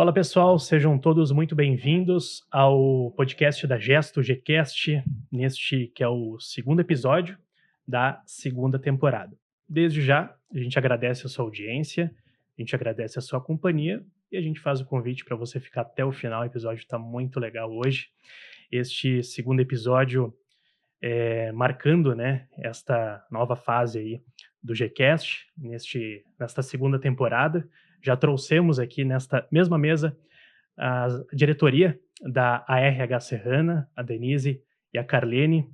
Fala pessoal, sejam todos muito bem-vindos ao podcast da Gesto, Gcast, neste que é o segundo episódio da segunda temporada. Desde já, a gente agradece a sua audiência, a gente agradece a sua companhia e a gente faz o convite para você ficar até o final. O episódio está muito legal hoje. Este segundo episódio marcando, né, esta nova fase aí do Gcast, nesta segunda temporada. Já trouxemos aqui nesta mesma mesa a diretoria da ARH Serrana, a Denise e a Carlene,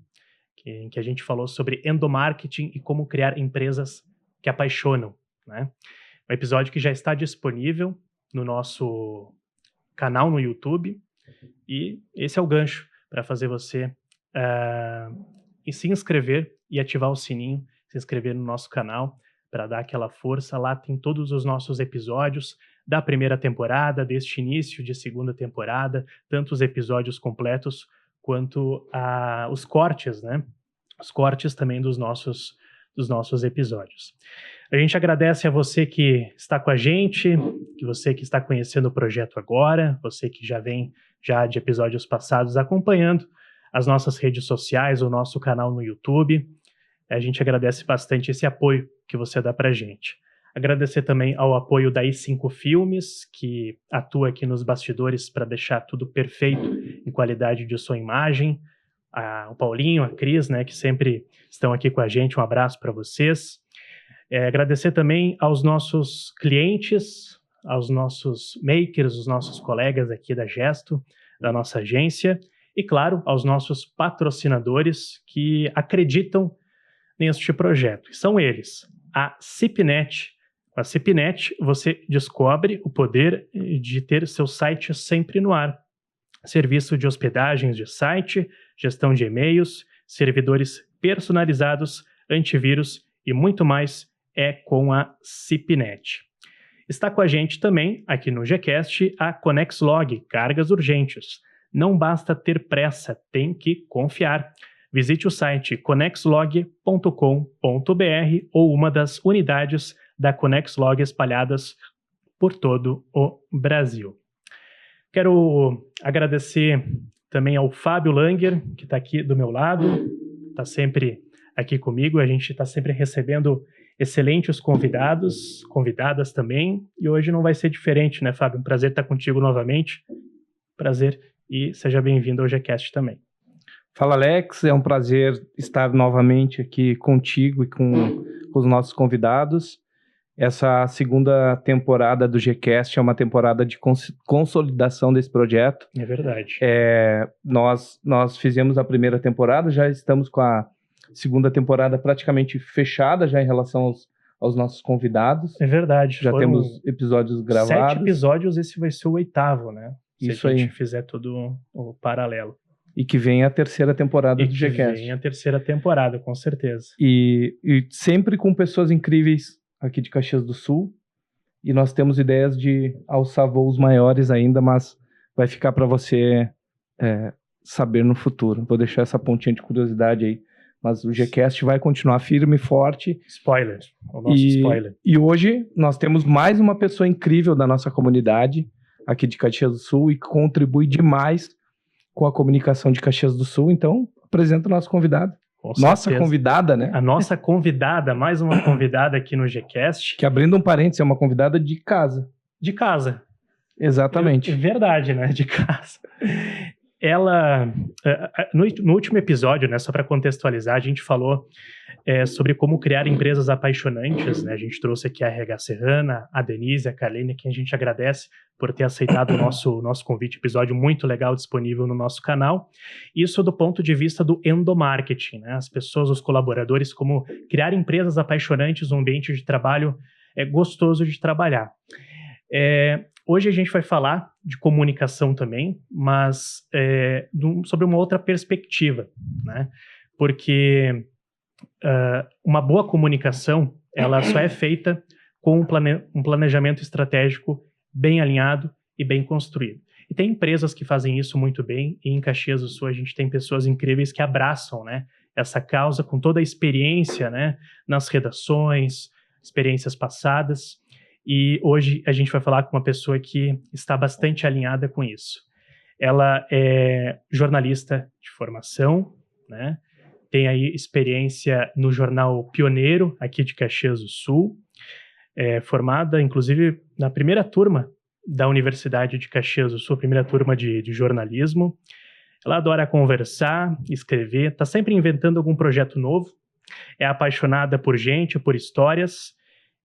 em que a gente falou sobre endomarketing e como criar empresas que apaixonam, né? Um episódio que já está disponível no nosso canal no YouTube, e esse é o gancho para fazer você se inscrever e ativar o sininho, se inscrever no nosso canal, para dar aquela força. Lá tem todos os nossos episódios da primeira temporada, deste início de segunda temporada, tanto os episódios completos quanto os cortes, né? Os cortes também dos nossos episódios. A gente agradece a você que está com a gente, você que está conhecendo o projeto agora, você que já vem de episódios passados acompanhando as nossas redes sociais, o nosso canal no YouTube. A gente agradece bastante esse apoio que você dá pra gente. Agradecer também ao apoio da i5 Filmes, que atua aqui nos bastidores para deixar tudo perfeito em qualidade de som e imagem. O Paulinho, a Cris, né, que sempre estão aqui com a gente. Um abraço para vocês. Agradecer também aos nossos clientes, aos nossos makers, os nossos colegas aqui da Gesto, da nossa agência. E, claro, aos nossos patrocinadores que acreditam neste projeto. São eles, a CIPNet. Com a CIPNet, você descobre o poder de ter seu site sempre no ar. Serviço de hospedagens de site, gestão de e-mails, servidores personalizados, antivírus e muito mais é com a CIPNet. Está com a gente também, aqui no Gcast, a ConnexLog, cargas urgentes. Não basta ter pressa, tem que confiar. Visite o site connexlog.com.br ou uma das unidades da ConnexLog espalhadas por todo o Brasil. Quero agradecer também ao Fábio Langer, que está aqui do meu lado, está sempre aqui comigo. A gente está sempre recebendo excelentes convidados, convidadas também, e hoje não vai ser diferente, né, Fábio? Um prazer estar contigo novamente. Prazer, e seja bem-vindo ao Gcast também. Fala, Alex, é um prazer estar novamente aqui contigo e com os nossos convidados. Essa segunda temporada do Gcast é uma temporada de consolidação desse projeto. É verdade. Nós fizemos a primeira temporada, já estamos com a segunda temporada praticamente fechada já em relação aos nossos convidados. É verdade. Já temos episódios gravados. 7 episódios, esse vai ser o 8º, né? Isso aí. Se a gente aí. fizer tudo o paralelo. E que vem a terceira temporada do Gcast. E que vem a terceira temporada, com certeza. E sempre com pessoas incríveis aqui de Caxias do Sul. E nós temos ideias de alçar voos maiores ainda, mas vai ficar para você saber no futuro. Vou deixar essa pontinha de curiosidade aí. Mas o Gcast vai continuar firme e forte. Spoiler, o nosso spoiler. E hoje nós temos mais uma pessoa incrível da nossa comunidade aqui de Caxias do Sul e que contribui demais com a comunicação de Caxias do Sul. Então, apresenta o nosso convidado. Nossa convidada, né? A nossa convidada, mais uma convidada aqui no Gcast. Que, abrindo um parênteses, é uma convidada de casa. De casa. Exatamente. Verdade, né? De casa. Ela, no último episódio, né, só para contextualizar, a gente falou sobre como criar empresas apaixonantes, né? A gente trouxe aqui a RH Serrana, a Denise, a Carlene, que a gente agradece por ter aceitado o nosso convite. Episódio muito legal, disponível no nosso canal. Isso do ponto de vista do endomarketing, né? As pessoas, os colaboradores, como criar empresas apaixonantes, um ambiente de trabalho gostoso de trabalhar. Hoje a gente vai falar de comunicação também, mas sobre uma outra perspectiva, né? Porque uma boa comunicação, ela só é feita com um planejamento estratégico bem alinhado e bem construído. E tem empresas que fazem isso muito bem, e em Caxias do Sul a gente tem pessoas incríveis que abraçam, né, essa causa com toda a experiência, né, nas redações, experiências passadas. E hoje a gente vai falar com uma pessoa que está bastante alinhada com isso. Ela é jornalista de formação, né? Tem aí experiência no jornal Pioneiro, aqui de Caxias do Sul, formada, inclusive, na primeira turma da Universidade de Caxias do Sul, primeira turma de jornalismo. Ela adora conversar, escrever, está sempre inventando algum projeto novo, é apaixonada por gente, por histórias,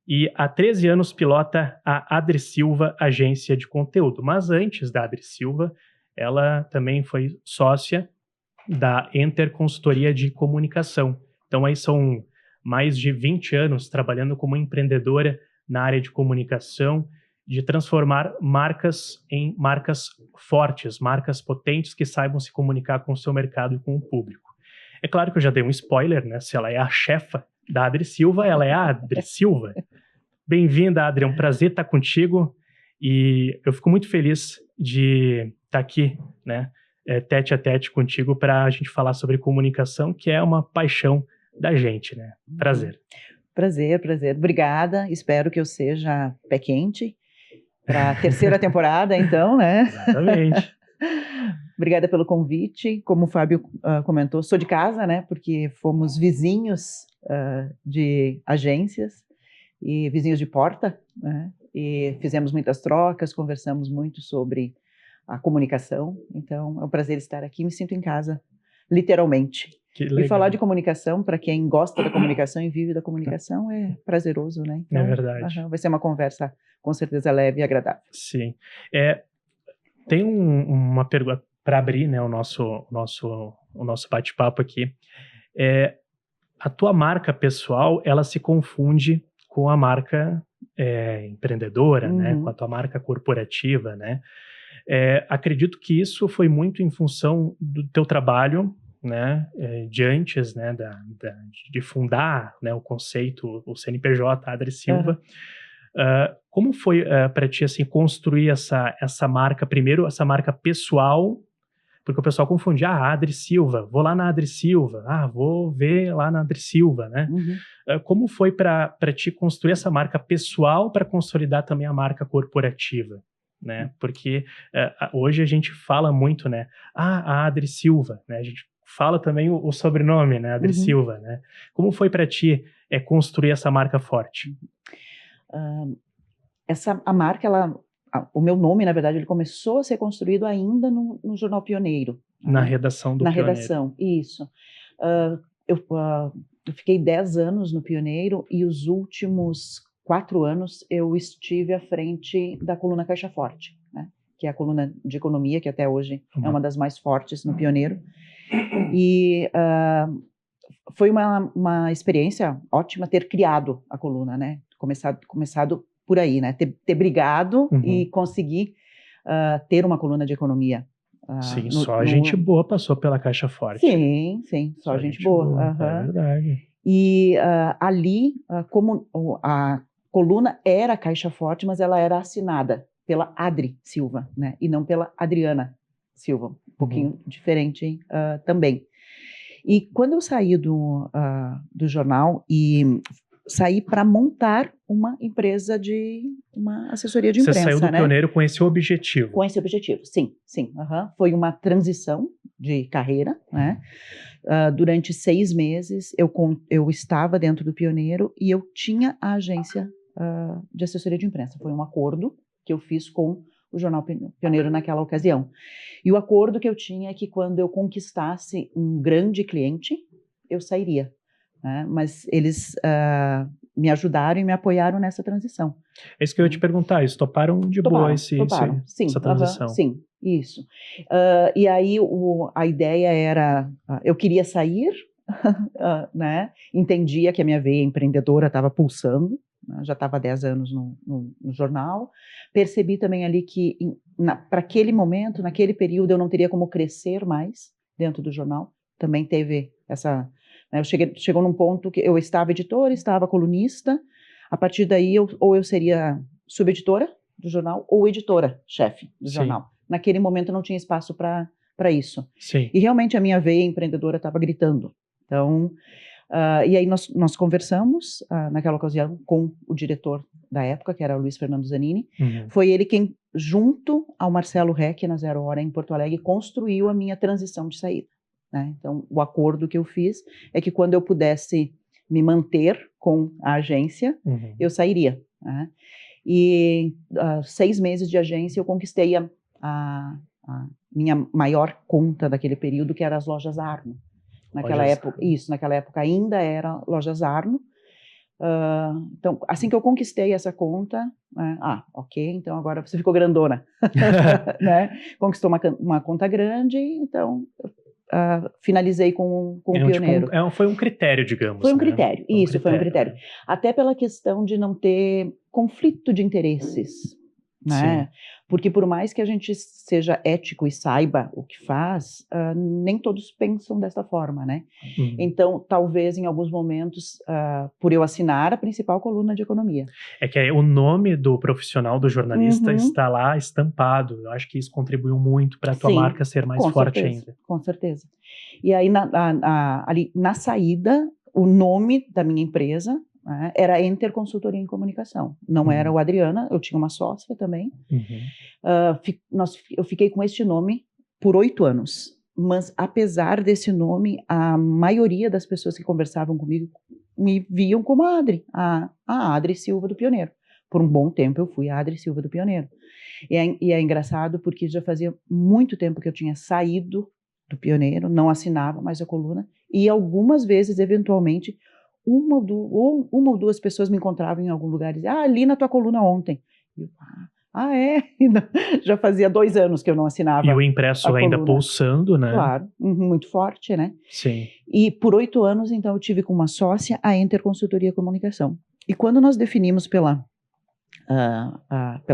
e há 13 anos pilota a Adri Silva Agência de Conteúdo. Mas antes da Adri Silva, ela também foi sócia da Enter Consultoria de Comunicação. Então aí são mais de 20 anos trabalhando como empreendedora na área de comunicação, de transformar marcas em marcas fortes, marcas potentes que saibam se comunicar com o seu mercado e com o público. É claro que eu já dei um spoiler, né? Se ela é a chefa da Adri Silva, ela é a Adri Silva. Bem-vinda, Adri, é um prazer estar contigo e eu fico muito feliz de estar aqui, né, tete a tete contigo para a gente falar sobre comunicação, que é uma paixão da gente, né? Prazer. Prazer. Obrigada. Espero que eu seja pé quente para a terceira temporada, então, né? Exatamente. Obrigada pelo convite. Como o Fábio comentou, sou de casa, né? Porque fomos vizinhos de agências e vizinhos de porta, né? E fizemos muitas trocas, conversamos muito sobre a comunicação. Então, é um prazer estar aqui. Me sinto em casa, literalmente. E falar de comunicação, para quem gosta da comunicação e vive da comunicação, é prazeroso, né? Então, é verdade. Vai ser uma conversa, com certeza, leve e agradável. Sim. Tem uma pergunta para abrir, né, o nosso bate-papo aqui. A tua marca pessoal, ela se confunde com a marca empreendedora, né, com a tua marca corporativa, né? Acredito que isso foi muito em função do teu trabalho, né, de antes, né, de fundar, né, o conceito, o CNPJ, Adri Silva. Como foi para ti assim, construir essa marca, primeiro essa marca pessoal, porque o pessoal confundia, Adri Silva, vou lá na Adri Silva, vou ver lá na Adri Silva, né? Como foi para ti construir essa marca pessoal para consolidar também a marca corporativa? Né? Porque hoje a gente fala muito, né? A Adri Silva, né? A gente fala também o sobrenome, né? Adri Silva, né? Como foi para ti construir essa marca forte? A marca, o meu nome, na verdade, ele começou a ser construído ainda no Jornal Pioneiro. Na redação do Pioneiro. Na redação, isso. Eu fiquei 10 anos no Pioneiro e os últimos 4 anos eu estive à frente da coluna Caixa Forte, né? Que é a coluna de economia, que até hoje é uma das mais fortes no Pioneiro. E foi uma experiência ótima ter criado a coluna, né? Começado por aí, né? Ter brigado e conseguir ter uma coluna de economia. Sim, só gente boa passou pela Caixa Forte. Sim, só gente boa. É verdade. E ali, como a coluna era Caixa Forte, mas ela era assinada pela Adri Silva, né? E não pela Adriana Silva, um pouquinho diferente também. E quando eu saí do jornal e saí para montar uma empresa uma assessoria de imprensa. Você saiu do né? Pioneiro com esse objetivo? Com esse objetivo, sim. Foi uma transição de carreira, né? Durante 6 meses eu estava dentro do Pioneiro e eu tinha a agência de assessoria de imprensa. Foi um acordo que eu fiz com o Jornal Pioneiro naquela ocasião. E o acordo que eu tinha é que quando eu conquistasse um grande cliente, eu sairia. Né? Mas eles me ajudaram e me apoiaram nessa transição. É isso que eu ia te perguntar, eles toparam de boa essa transição? Sim, isso. E aí a ideia era, eu queria sair, né? Entendia que a minha veia empreendedora estava pulsando, né? Já estava há 10 anos no jornal, percebi também ali que para aquele momento, naquele período, eu não teria como crescer mais dentro do jornal, também teve essa... Chegou num ponto que eu estava editora, estava colunista, a partir daí ou eu seria subeditora do jornal ou editora-chefe do jornal. Naquele momento não tinha espaço para isso. Sim. E realmente a minha veia empreendedora estava gritando. Então, e aí nós conversamos naquela ocasião com o diretor da época, que era o Luiz Fernando Zanini. Foi ele quem, junto ao Marcelo Reck, na Zero Hora, em Porto Alegre, construiu a minha transição de saída, né? Então, o acordo que eu fiz é que quando eu pudesse me manter com a agência, eu sairia, né? E 6 meses de agência eu conquistei a minha maior conta daquele período, que era as lojas Arno. Naquela época ainda era lojas Arno. Então, assim que eu conquistei essa conta, ok, então agora você ficou grandona, né? Conquistou uma conta grande, então finalizei com o Pioneiro. Foi um critério, digamos. Foi um né? critério, foi um critério. Até pela questão de não ter conflito de interesses, né? Porque por mais que a gente seja ético e saiba o que faz, nem todos pensam dessa forma, né? Então, talvez em alguns momentos, por eu assinar a principal coluna de economia. É que o nome do profissional, do jornalista, está lá estampado. Eu acho que isso contribuiu muito para a tua marca ser mais forte ainda. Com certeza. E aí, ali na saída, o nome da minha empresa, né, era Enter Consultoria em Comunicação. Não era o Adriana, eu tinha uma sócia também. Eu fiquei com este nome por 8 anos. Mas, apesar desse nome, a maioria das pessoas que conversavam comigo me viam como a Adri, a Adri Silva do Pioneiro. Por um bom tempo eu fui a Adri Silva do Pioneiro. E é engraçado porque já fazia muito tempo que eu tinha saído do Pioneiro, não assinava mais a coluna, e algumas vezes, eventualmente, uma ou duas pessoas me encontravam em algum lugar e diziam, li na tua coluna ontem. E eu, é? Já fazia 2 anos que eu não assinava. E o impresso ainda pulsando, né? Claro, muito forte, né? Sim. E por 8 anos, então, eu tive com uma sócia a Enter Consultoria e Comunicação. E quando nós definimos pela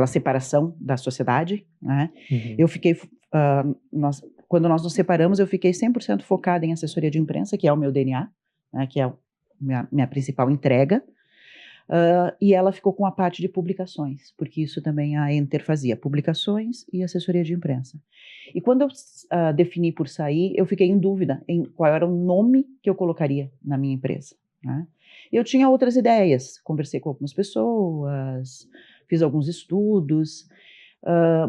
separação da sociedade, né? Eu fiquei... quando nós nos separamos, eu fiquei 100% focada em assessoria de imprensa, que é o meu DNA, né? Que é minha principal entrega, e ela ficou com a parte de publicações, porque isso também a Enter fazia, publicações e assessoria de imprensa. E quando eu defini por sair, eu fiquei em dúvida em qual era o nome que eu colocaria na minha empresa, né? Eu tinha outras ideias, conversei com algumas pessoas, fiz alguns estudos,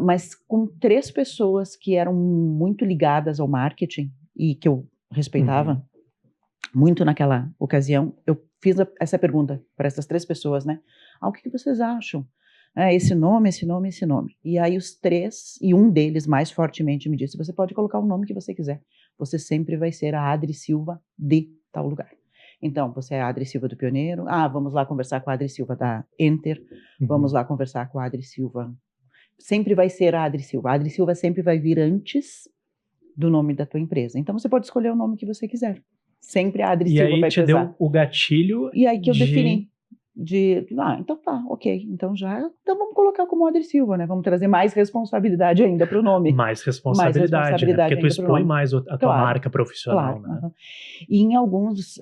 mas com 3 pessoas que eram muito ligadas ao marketing e que eu respeitava muito naquela ocasião, eu fiz essa pergunta para essas 3 pessoas, né? O que vocês acham? Esse nome. E aí os 3, e um deles mais fortemente me disse, você pode colocar o nome que você quiser, você sempre vai ser a Adri Silva de tal lugar. Então, você é a Adri Silva do Pioneiro, vamos lá conversar com a Adri Silva da Enter, vamos lá conversar com a Adri Silva. Sempre vai ser a Adri Silva sempre vai vir antes do nome da tua empresa. Então, você pode escolher o nome que você quiser. Sempre a Adri Silva vai pesar. E aí te deu o gatilho. E aí que eu defini. Então tá, ok. Então vamos colocar como Adri Silva, né? Vamos trazer mais responsabilidade ainda para o nome. Mais responsabilidade, né? Porque tu expõe mais a tua marca profissional, claro, né? E em alguns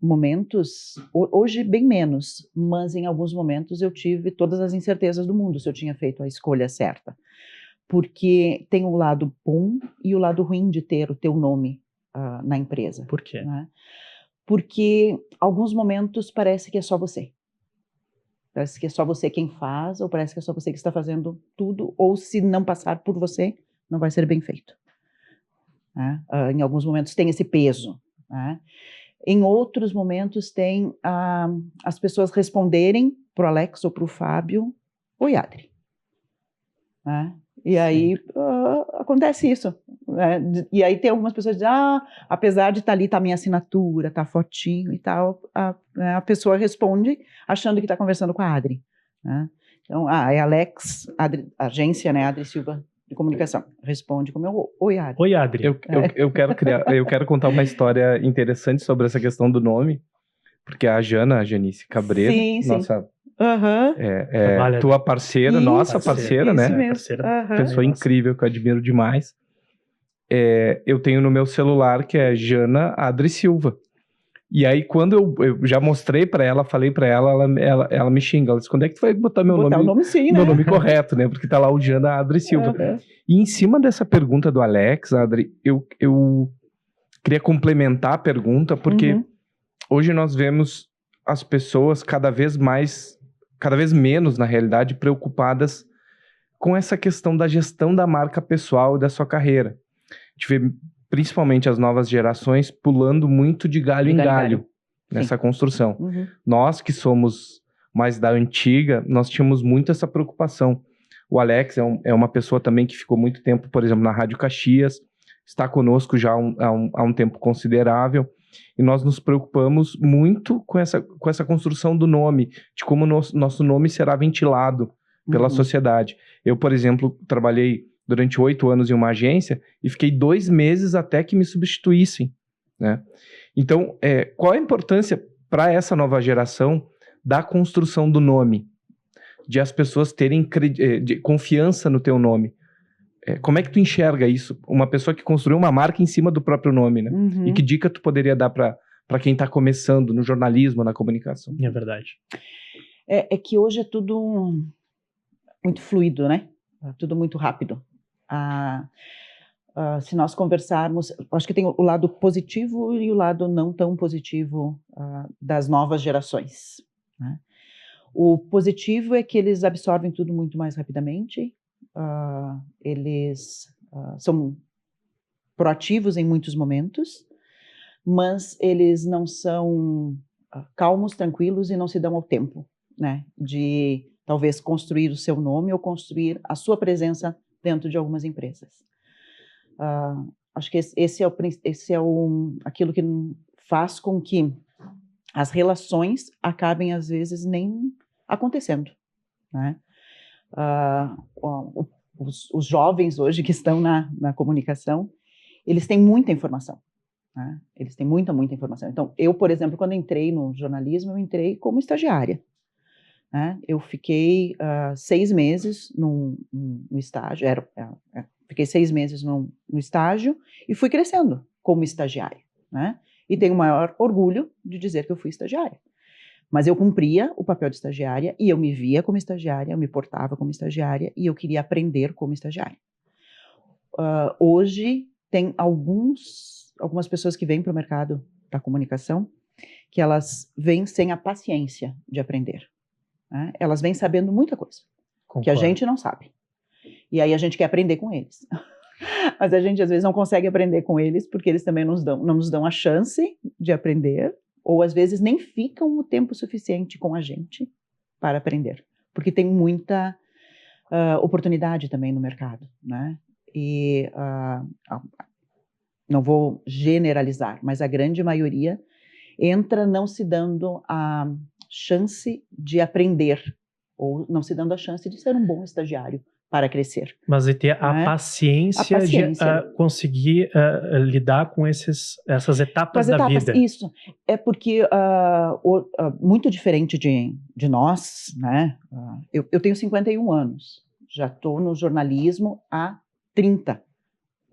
momentos, hoje bem menos, mas em alguns momentos eu tive todas as incertezas do mundo se eu tinha feito a escolha certa. Porque tem o lado bom e o lado ruim de ter o teu nome na empresa. Por quê? Né? Porque alguns momentos parece que é só você. Parece que é só você quem faz, ou parece que é só você que está fazendo tudo, ou se não passar por você, não vai ser bem feito. Né? Em alguns momentos tem esse peso. Né? Em outros momentos tem as pessoas responderem para o Alex ou para o Fábio, oi, Adri. Né? E aí acontece isso. Né? E aí tem algumas pessoas que dizem, apesar de estar ali, tá a minha assinatura, tá a fotinho e tal, a pessoa responde achando que está conversando com a Adri. Né? Então, é Alex, Adri, agência, né, Adri Silva de Comunicação. Responde como oi, Adri. Oi, Adri. Eu quero contar uma história interessante sobre essa questão do nome, porque a Janice Cabreira, nossa... tua parceira, nossa parceira, né? Pessoa incrível que eu admiro demais. Eu tenho no meu celular que é Jana Adri Silva. E aí, quando eu já mostrei pra ela, falei pra ela, ela me xinga. Ela disse, quando é que tu vai botar meu nome? Sim, meu né? nome correto, né? Porque tá lá o Jana Adri Silva. E em cima dessa pergunta do Alex, Adri, eu queria complementar a pergunta, porque hoje nós vemos as pessoas cada vez mais cada vez menos, na realidade, preocupadas com essa questão da gestão da marca pessoal e da sua carreira. A gente vê principalmente as novas gerações pulando muito de galho em galho nessa construção. Uhum. Nós que somos mais da antiga, nós tínhamos muito essa preocupação. O Alex é uma pessoa também que ficou muito tempo, por exemplo, na Rádio Caxias, está conosco já há um tempo considerável, e nós nos preocupamos muito com essa construção do nome, de como nosso nome será ventilado pela sociedade. Eu, por exemplo, trabalhei durante 8 anos em uma agência e fiquei 2 meses até que me substituíssem, né? Então, qual a importância para essa nova geração da construção do nome? De as pessoas terem de confiança no teu nome. Como é que tu enxerga isso? Uma pessoa que construiu uma marca em cima do próprio nome, né? Uhum. E que dica tu poderia dar para quem está começando no jornalismo, na comunicação? É verdade. É que hoje é tudo muito fluido, né? Tudo muito rápido. Se nós conversarmos, acho que tem o lado positivo e o lado não tão positivo das novas gerações, né? O positivo é que eles absorvem tudo muito mais rapidamente, eles são proativos em muitos momentos, mas eles não são calmos, tranquilos e não se dão ao tempo, né, de talvez construir o seu nome ou construir a sua presença dentro de algumas empresas. Acho que esse é aquilo que faz com que as relações acabem, às vezes, nem acontecendo, né? Os jovens hoje que estão na comunicação, eles têm muita informação, né? Eles têm muita informação. Então, eu, por exemplo, quando entrei no jornalismo, eu entrei como estagiária, né? Eu fiquei 6 meses no estágio, fiquei 6 meses no estágio e fui crescendo como estagiária, né? E tenho o maior orgulho de dizer que eu fui estagiária. Mas eu cumpria o papel de estagiária e eu me via como estagiária, eu me portava como estagiária e eu queria aprender como estagiária. Hoje tem algumas pessoas que vêm para o mercado da comunicação que elas vêm sem a paciência de aprender, né? Elas vêm sabendo muita coisa. Concordo. Que a gente não sabe. E aí a gente quer aprender com eles. Mas a gente às vezes não consegue aprender com eles porque eles também não nos dão a chance de aprender, ou às vezes nem ficam o tempo suficiente com a gente para aprender, porque tem muita oportunidade também no mercado, né? E não vou generalizar, mas a grande maioria entra não se dando a chance de aprender, ou não se dando a chance de ser um bom estagiário para crescer. Mas e ter a paciência de conseguir lidar com essas etapas da vida. Isso. É porque, muito diferente de nós, né? Eu tenho 51 anos, já estou no jornalismo há 30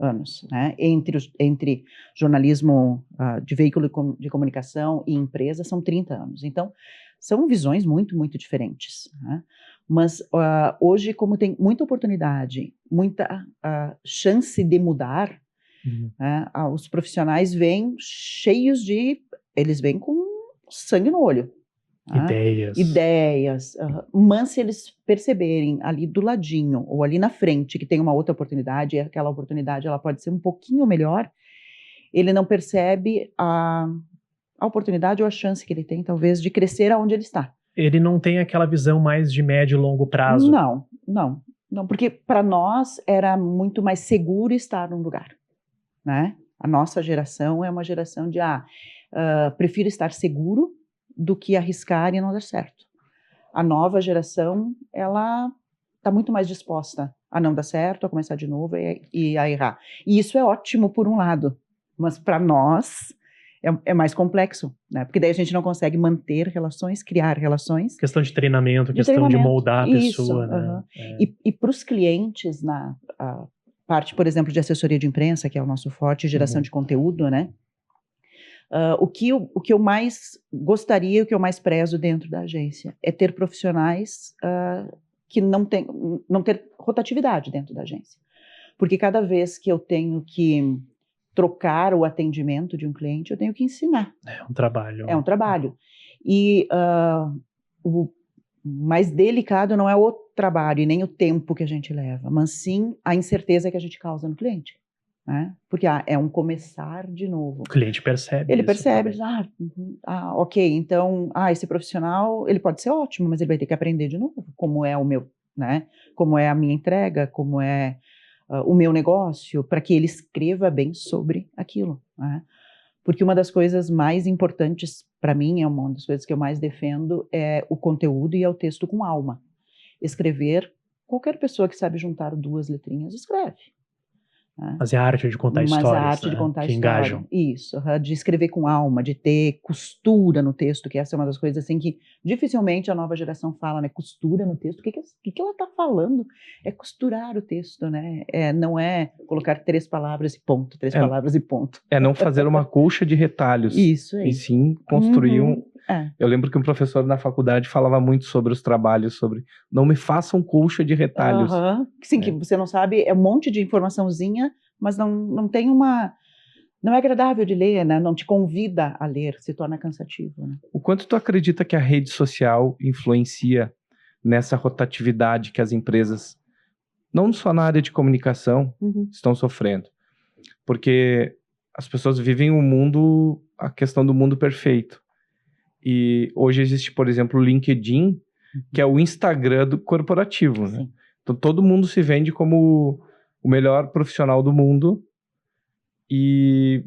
anos, né? Entre jornalismo de veículo de comunicação e empresa são 30 anos. Então, são visões muito, muito diferentes, né? Mas hoje, como tem muita oportunidade, muita chance de mudar, né, os profissionais vêm cheios eles vêm com sangue no olho. Ideias. Mas se eles perceberem ali do ladinho ou ali na frente que tem uma outra oportunidade, e aquela oportunidade ela pode ser um pouquinho melhor, ele não percebe a oportunidade ou a chance que ele tem, talvez, de crescer aonde ele está. Ele não tem aquela visão mais de médio e longo prazo. Não, porque para nós era muito mais seguro estar num lugar, né? A nossa geração é uma geração de prefiro estar seguro do que arriscar e não dar certo. A nova geração, ela está muito mais disposta a não dar certo, a começar de novo e a errar. E isso é ótimo por um lado, mas para nós é mais complexo, né? Porque daí a gente não consegue manter relações, criar relações. Questão de treinamento, de moldar a pessoa. Né? E para os clientes, na parte, por exemplo, de assessoria de imprensa, que é o nosso forte, geração de conteúdo, né? O que eu mais gostaria, o que eu mais prezo dentro da agência é ter profissionais que não ter rotatividade dentro da agência. Porque cada vez que eu tenho que trocar o atendimento de um cliente, eu tenho que ensinar. É um trabalho. É um trabalho. E mais delicado não é o trabalho e nem o tempo que a gente leva, mas sim a incerteza que a gente causa no cliente. Né? Porque é um começar de novo. O cliente percebe. Ele isso percebe, também. diz, ok, então, esse profissional, ele pode ser ótimo, mas ele vai ter que aprender de novo como é o meu, né? Como é a minha entrega, como é o meu negócio, para que ele escreva bem sobre aquilo. Né? Porque uma das coisas mais importantes para mim, é uma das coisas que eu mais defendo, é o conteúdo e é o texto com alma. Escrever, qualquer pessoa que sabe juntar 2 letrinhas, escreve. Fazer a arte de contar histórias, mas a arte de contar que história, engajam. isso, de escrever com alma, de ter costura no texto, que essa é uma das coisas assim que dificilmente a nova geração fala, né? Costura no texto, o que ela está falando? É costurar o texto, né? Não é colocar 3 palavras e ponto, 3 palavras e ponto. É não fazer uma colcha de retalhos. Isso aí. E sim construir Eu lembro que um professor na faculdade falava muito sobre os trabalhos, sobre não me façam colcha de retalhos. Sim, que você não sabe, é um monte de informaçãozinha, mas não tem não é agradável de ler, né? Não te convida a ler, se torna cansativo. Né? O quanto tu acredita que a rede social influencia nessa rotatividade que as empresas, não só na área de comunicação, estão sofrendo? Porque as pessoas vivem a questão do mundo perfeito. E hoje existe, por exemplo, o LinkedIn, que é o Instagram do corporativo, né? Então todo mundo se vende como o melhor profissional do mundo e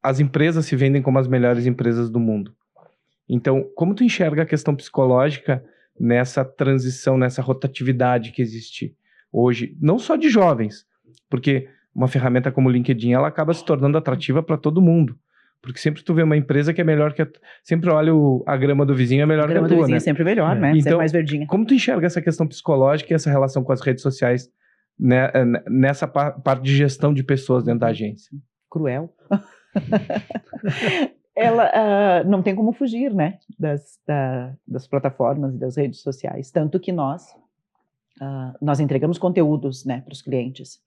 as empresas se vendem como as melhores empresas do mundo. Então, como tu enxerga a questão psicológica nessa transição, nessa rotatividade que existe hoje, não só de jovens, porque uma ferramenta como o LinkedIn, ela acaba se tornando atrativa para todo mundo. Porque sempre tu vê uma empresa que é melhor que sempre olha a grama do vizinho é melhor que a tua, né? A grama do vizinho é sempre melhor, né? Então, sempre mais verdinha. Como tu enxerga essa questão psicológica e essa relação com as redes sociais, né, nessa parte de gestão de pessoas dentro da agência? Cruel. Ela não tem como fugir, né? Das plataformas e das redes sociais. Tanto que nós entregamos conteúdos, né, para os clientes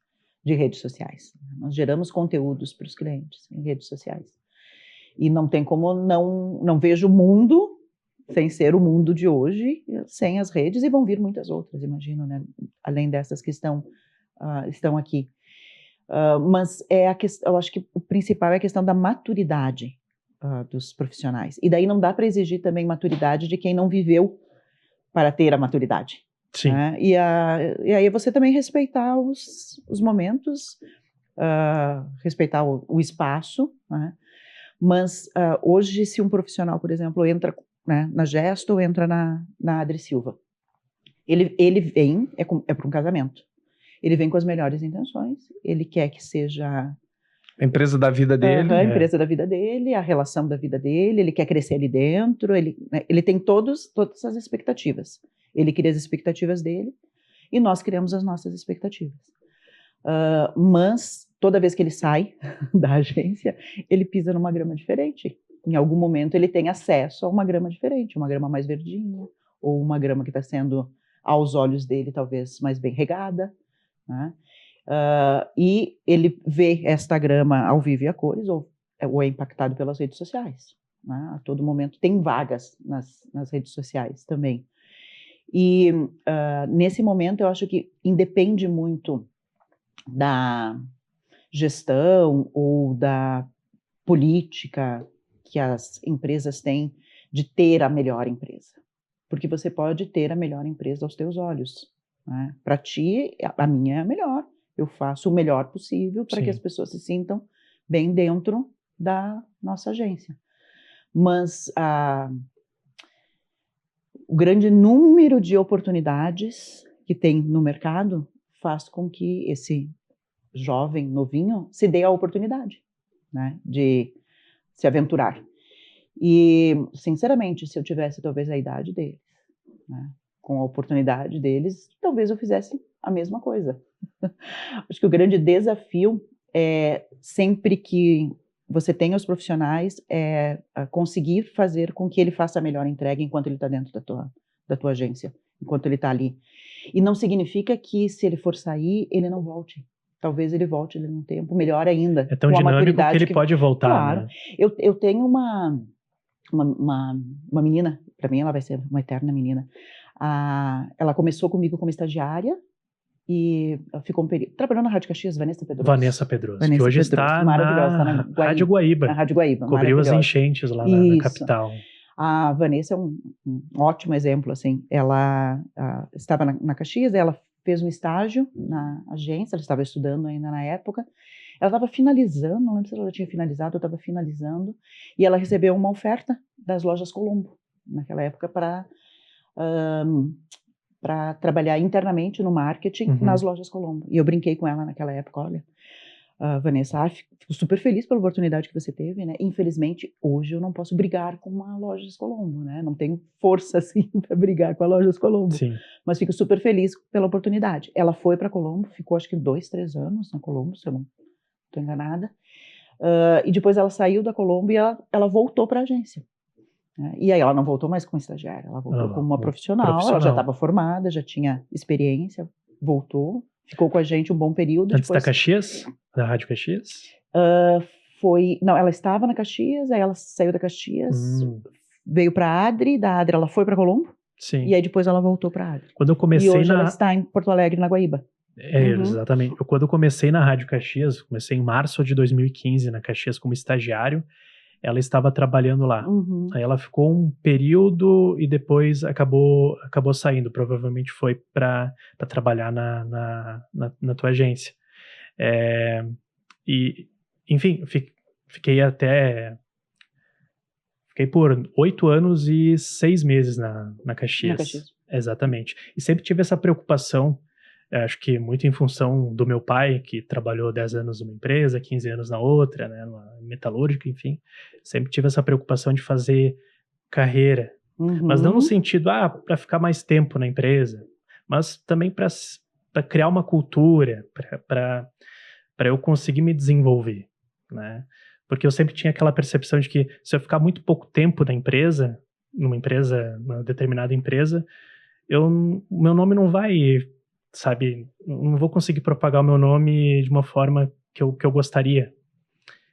de redes sociais. Nós geramos conteúdos para os clientes em redes sociais. E não tem como não vejo o mundo sem ser o mundo de hoje, sem as redes, e vão vir muitas outras, imagino, né? Além dessas que estão aqui. Mas eu acho que o principal é a questão da maturidade dos profissionais. E daí não dá para exigir também maturidade de quem não viveu para ter a maturidade. Sim. Né? E aí você também respeitar os momentos, respeitar o espaço, né? Mas hoje, se um profissional, por exemplo, entra, né, na Gesto ou entra na Adri Silva, ele vem, para um casamento, ele vem com as melhores intenções, ele quer que seja... A empresa da vida dele. A empresa da vida dele, a relação da vida dele, ele quer crescer ali dentro, ele tem todas as expectativas. Ele cria as expectativas dele e nós criamos as nossas expectativas. Mas toda vez que ele sai da agência, ele pisa numa grama diferente. Em algum momento ele tem acesso a uma grama diferente, uma grama mais verdinha, ou uma grama que está sendo, aos olhos dele, talvez mais bem regada, né? E ele vê esta grama ao vivo e a cores, ou é impactado pelas redes sociais. Né? A todo momento tem vagas nas redes sociais também. E nesse momento eu acho que independe muito da gestão ou da política que as empresas têm de ter a melhor empresa. Porque você pode ter a melhor empresa aos teus olhos. Né? Para ti, a minha é a melhor. Eu faço o melhor possível para que as pessoas se sintam bem dentro da nossa agência. Mas o grande número de oportunidades que tem no mercado faz com que esse jovem, novinho, se dê a oportunidade, né, de se aventurar. E, sinceramente, se eu tivesse talvez a idade deles, né, com a oportunidade deles, talvez eu fizesse a mesma coisa. Acho que o grande desafio é, sempre que você tem os profissionais, conseguir fazer com que ele faça a melhor entrega enquanto ele está dentro da tua agência, enquanto ele está ali. E não significa que, se ele for sair, ele não volte. Talvez ele volte ali num tempo melhor ainda. É tão dinâmico que ele pode voltar. Claro. Né? Eu tenho uma menina, para mim ela vai ser uma eterna menina, Ela começou comigo como estagiária e ficou um período trabalhando na Rádio Caxias, Vanessa Pedroso. Vanessa Pedroso, que hoje está maravilhosa, tá na Rádio Guaíba. Na Rádio Guaíba, cobriu as enchentes lá na capital. A Vanessa é um ótimo exemplo, assim. Ela estava na Caxias, ela fez um estágio na agência, ela estava estudando ainda na época. Ela estava finalizando, não lembro se ela já tinha finalizado, ou estava finalizando, e ela recebeu uma oferta das lojas Colombo, naquela época, para trabalhar internamente no marketing nas lojas Colombo. E eu brinquei com ela naquela época, olha, Vanessa, fico super feliz pela oportunidade que você teve, né? Infelizmente, hoje eu não posso brigar com a Lojas Colombo, né? Não tenho força, assim, para brigar com a Lojas Colombo. Sim. Mas fico super feliz pela oportunidade. Ela foi para Colombo, ficou acho que 2, 3 anos na Colombo, se eu não estou enganada. E depois ela saiu da Colombo e ela voltou para a agência. Né? E aí ela não voltou mais como estagiária, ela voltou como uma profissional. Ela já estava formada, já tinha experiência, voltou. Ficou com a gente um bom período. Antes da Caxias? Da Rádio Caxias? Não, ela estava na Caxias, aí ela saiu da Caxias, veio para a Adri, da Adri ela foi para Colombo. Sim. E aí depois ela voltou para a Adri. Quando eu comecei e hoje ela está em Porto Alegre, na Guaíba. Exatamente. Quando eu comecei na Rádio Caxias, comecei em março de 2015 na Caxias como estagiário, ela estava trabalhando lá. Aí ela ficou um período e depois acabou saindo. Provavelmente foi para trabalhar na tua agência. E, enfim, fiquei por 8 anos e 6 meses na Caxias. Exatamente. E sempre tive essa preocupação, acho que muito em função do meu pai, que trabalhou 10 anos numa empresa, 15 anos na outra, né, numa metalúrgica, enfim. Sempre tive essa preocupação de fazer carreira. Mas não no sentido, para ficar mais tempo na empresa, mas também para criar uma cultura, para eu conseguir me desenvolver, né? Porque eu sempre tinha aquela percepção de que se eu ficar muito pouco tempo numa determinada empresa, meu nome não vai, sabe, não vou conseguir propagar o meu nome de uma forma que eu gostaria.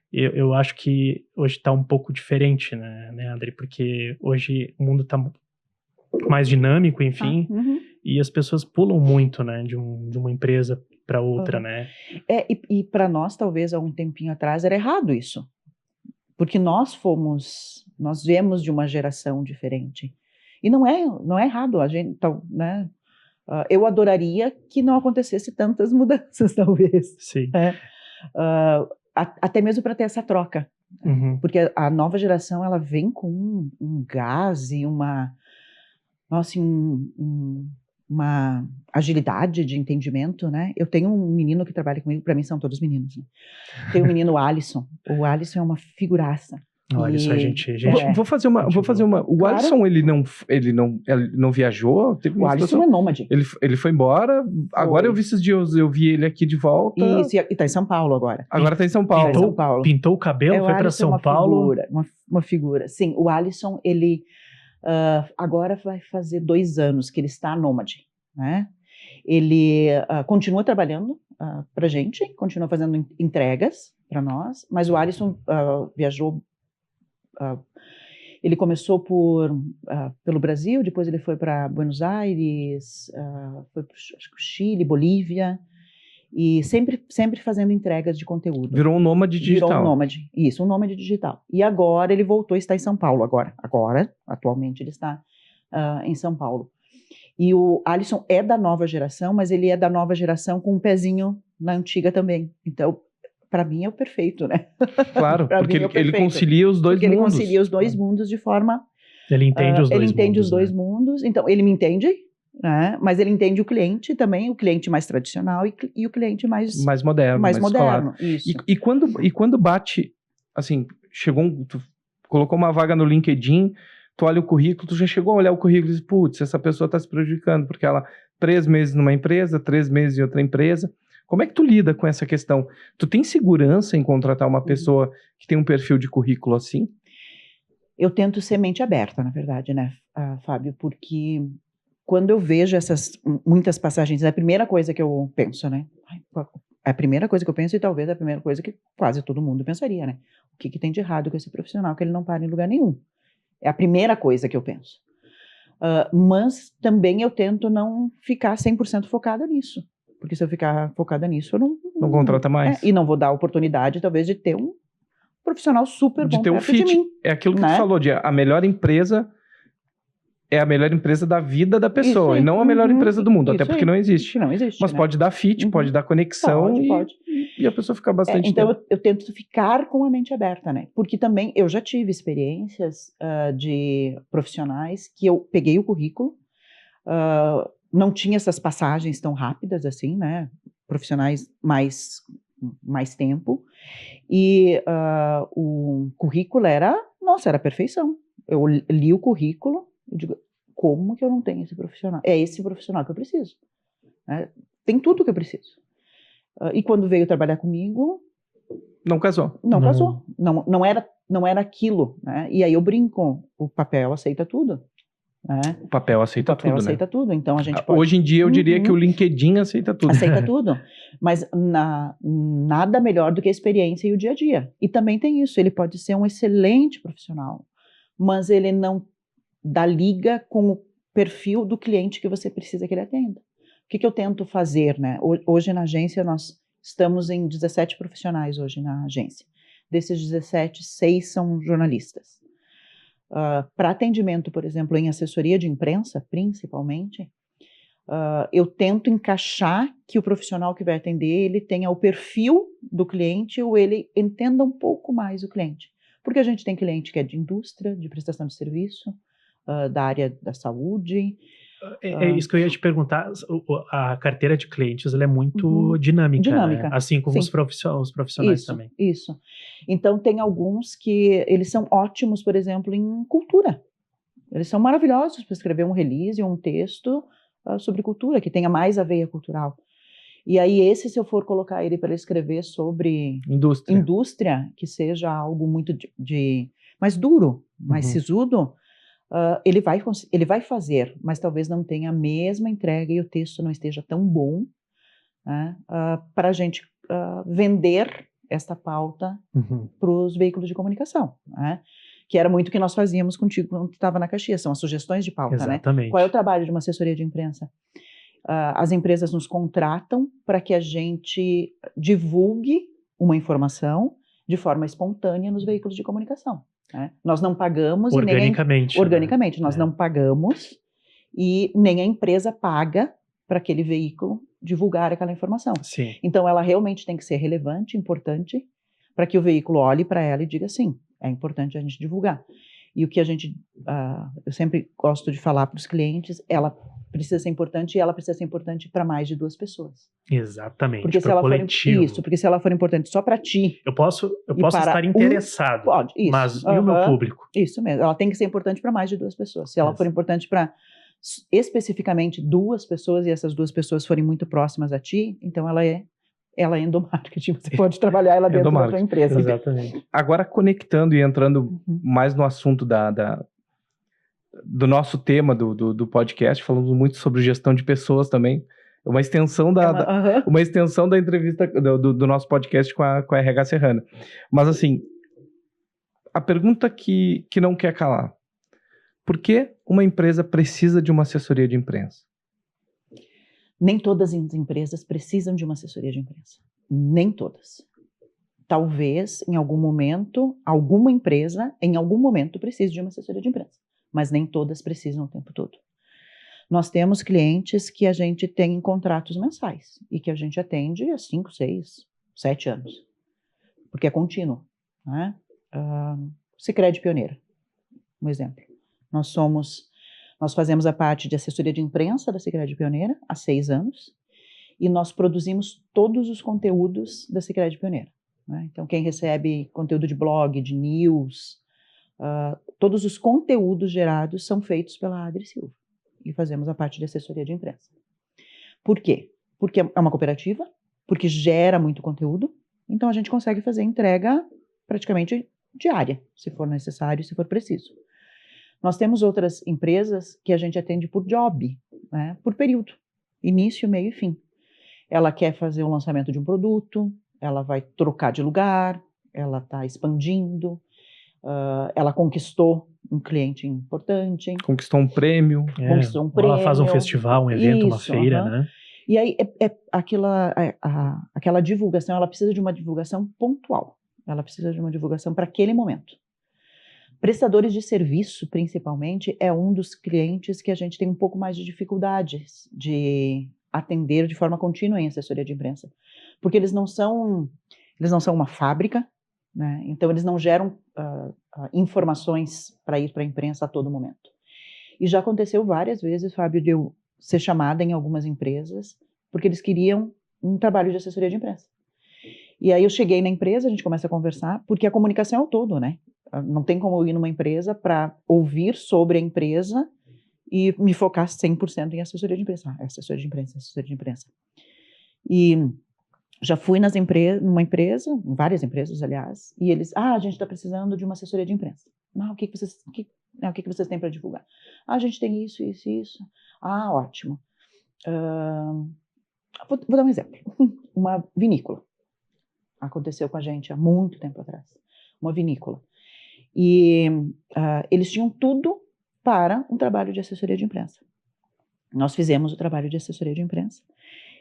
Eu acho que hoje está um pouco diferente, né, André? Porque hoje o mundo está mais dinâmico, enfim, e as pessoas pulam muito, né, de uma empresa para outra, né? E para nós, talvez, há um tempinho atrás, era errado isso. Porque nós viemos de uma geração diferente. E não é errado, a gente, né? Eu adoraria que não acontecesse tantas mudanças, talvez. Sim. Até mesmo para ter essa troca. Porque a nova geração, ela vem com um gás e uma agilidade de entendimento, né? Eu tenho um menino que trabalha comigo, para mim são todos meninos, né? Tem o menino Alisson. O Alisson é uma figuraça. O Alisson, Vou fazer uma. O Alisson, ele não viajou? Teve o Alisson é nômade. Ele foi embora. Agora eu vi esses dias, eu vi ele aqui de volta. E tá em São Paulo agora. Agora tá em São Paulo. Pintou o cabelo, foi para São Paulo. Uma figura. Sim, o Alisson, ele agora vai fazer 2 anos que ele está nômade, né? Ele continua trabalhando pra gente, continua fazendo entregas para nós, mas o Alisson viajou. Ele começou pelo Brasil, depois ele foi para Buenos Aires, foi para o Chile, Bolívia, e sempre fazendo entregas de conteúdo. Virou um nômade digital. Virou um nômade, isso, um nômade digital. E agora ele voltou, está em São Paulo agora, atualmente ele está em São Paulo. E o Alisson é da nova geração, mas ele é da nova geração com um pezinho na antiga também. Então, para mim é o perfeito, né? Claro, porque ele concilia os dois mundos. Ele concilia os dois mundos de forma... Ele entende os dois mundos. Ele entende os dois mundos. Então, ele me entende, né? Mas ele entende o cliente também, o cliente mais tradicional e o cliente mais moderno. Mais moderno, isso. E quando bate, assim, tu colocou uma vaga no LinkedIn, tu olha o currículo, tu já chegou a olhar o currículo e diz, putz, essa pessoa está se prejudicando, porque ela 3 meses numa empresa, 3 meses em outra empresa. Como é que tu lida com essa questão? Tu tem segurança em contratar uma pessoa que tem um perfil de currículo assim? Eu tento ser mente aberta, na verdade, né, Fábio? Porque quando eu vejo muitas passagens, é a primeira coisa que eu penso, né? É a primeira coisa que eu penso e talvez é a primeira coisa que quase todo mundo pensaria, né? O que tem de errado com esse profissional que ele não para em lugar nenhum? É a primeira coisa que eu penso. Mas também eu tento não ficar 100% focada nisso. Porque se eu ficar focada nisso, eu Não contrata mais. e não vou dar a oportunidade, talvez, de ter um profissional super De bom ter o perto de fit. mim. É aquilo que né? tu falou, a melhor empresa é a melhor empresa da vida da pessoa, Isso e aí. não a melhor empresa do mundo, até Isso porque aí. não existe. Que não existe. Mas né? pode dar fit, Uhum. pode dar conexão Pode. e a pessoa fica bastante Então, tempo. eu tento ficar com a mente aberta, né? Porque também eu já tive experiências de profissionais que eu peguei o currículo, não tinha essas passagens tão rápidas assim, né? Profissionais mais tempo, e o currículo era perfeição. Eu li o currículo, eu digo, como que eu não tenho esse profissional? É esse profissional que eu preciso. Né? Tem tudo que eu preciso. E quando veio trabalhar comigo, Não casou. não casou. Não era aquilo. Né? E aí eu brinco, o papel aceita tudo. Né? O papel aceita tudo, né? Aceita tudo, então a gente pode... Hoje em dia eu diria que o LinkedIn aceita tudo. Aceita tudo, mas nada melhor do que a experiência e o dia a dia. E também tem isso, ele pode ser um excelente profissional, mas ele não dá liga com o perfil do cliente que você precisa que ele atenda. O que eu tento fazer, né? Hoje na agência nós estamos em 17 profissionais hoje na agência. Desses 17, 6 são jornalistas. Para atendimento, por exemplo, em assessoria de imprensa, principalmente, eu tento encaixar que o profissional que vai atender, ele tenha o perfil do cliente ou ele entenda um pouco mais o cliente. Porque a gente tem cliente que é de indústria, de prestação de serviço, da área da saúde. É isso que eu ia te perguntar. A carteira de clientes ela é muito dinâmica. Né? Assim como os profissionais também. Isso. Então, tem alguns que eles são ótimos, por exemplo, em cultura. Eles são maravilhosos para escrever um release ou um texto sobre cultura, que tenha mais a veia cultural. E aí, se eu for colocar ele para escrever sobre indústria, que seja algo muito mais duro, mais sisudo, ele vai fazer, mas talvez não tenha a mesma entrega e o texto não esteja tão bom, né, para a gente vender esta pauta para os veículos de comunicação, né? Que era muito o que nós fazíamos contigo quando tu estava na Caxias, são as sugestões de pauta, Exatamente. né? Qual é o trabalho de uma assessoria de imprensa? As empresas nos contratam para que a gente divulgue uma informação de forma espontânea nos veículos de comunicação. Né? Nós não pagamos organicamente. Organicamente, nós não pagamos e nem a empresa paga para aquele veículo divulgar aquela informação. Sim. Então, ela realmente tem que ser relevante, importante, para que o veículo olhe para ela e diga sim, é importante a gente divulgar. E o que eu sempre gosto de falar para os clientes, ela precisa ser importante e ela precisa ser importante para mais de 2 pessoas. Exatamente, porque se ela coletivo. Porque se ela for importante só para ti... Eu posso estar interessado, pode, isso. Mas e o meu público? Isso mesmo, ela tem que ser importante para mais de 2 pessoas. Se ela for importante para especificamente 2 pessoas e essas 2 pessoas forem muito próximas a ti, então ela é endomarketing, você pode trabalhar ela dentro da tua empresa. Exatamente. Agora, conectando e entrando mais no assunto do nosso tema do podcast, falamos muito sobre gestão de pessoas também. Uma extensão uma extensão da entrevista do nosso podcast com a RH Serrana. Mas assim, a pergunta que não quer calar: por que uma empresa precisa de uma assessoria de imprensa? Nem todas as empresas precisam de uma assessoria de imprensa. Nem todas. Talvez, em algum momento, alguma empresa, em algum momento, precise de uma assessoria de imprensa. Mas nem todas precisam o tempo todo. Nós temos clientes que a gente tem contratos mensais e que a gente atende há 5, 6, 7 anos. Porque é contínuo. Né? Sicredi Pioneira, um exemplo. Nós fazemos a parte de assessoria de imprensa da Sicredi Pioneira há 6 anos e nós produzimos todos os conteúdos da Sicredi Pioneira. Né? Então, quem recebe conteúdo de blog, de news, todos os conteúdos gerados são feitos pela Adri Silva e fazemos a parte de assessoria de imprensa. Por quê? Porque é uma cooperativa, porque gera muito conteúdo, então a gente consegue fazer entrega praticamente diária, se for necessário, se for preciso. Nós temos outras empresas que a gente atende por job, né, por período, início, meio e fim. Ela quer fazer o lançamento de um produto, ela vai trocar de lugar, ela está expandindo, ela conquistou um cliente importante. Conquistou um prêmio. Conquistou um prêmio. Ela faz um festival, um evento, uma feira, né? E aí, aquela divulgação, ela precisa de uma divulgação pontual. Ela precisa de uma divulgação para aquele momento. Prestadores de serviço, principalmente, é um dos clientes que a gente tem um pouco mais de dificuldades de atender de forma contínua em assessoria de imprensa. Porque eles não são uma fábrica, né? Então eles não geram informações para ir para a imprensa a todo momento. E já aconteceu várias vezes, Fábio, de eu ser chamada em algumas empresas porque eles queriam um trabalho de assessoria de imprensa. E aí eu cheguei na empresa, a gente começa a conversar, porque a comunicação é o todo, né? Não tem como eu ir numa empresa para ouvir sobre a empresa e me focar 100% em assessoria de imprensa. Assessoria de imprensa, assessoria de imprensa. E já fui numa empresa, em várias empresas, aliás, e eles, a gente está precisando de uma assessoria de imprensa. O que vocês têm para divulgar? A gente tem isso, isso, isso. Ótimo. Vou dar um exemplo. Uma vinícola. Aconteceu com a gente há muito tempo atrás. Uma vinícola. E eles tinham tudo para um trabalho de assessoria de imprensa. Nós fizemos o trabalho de assessoria de imprensa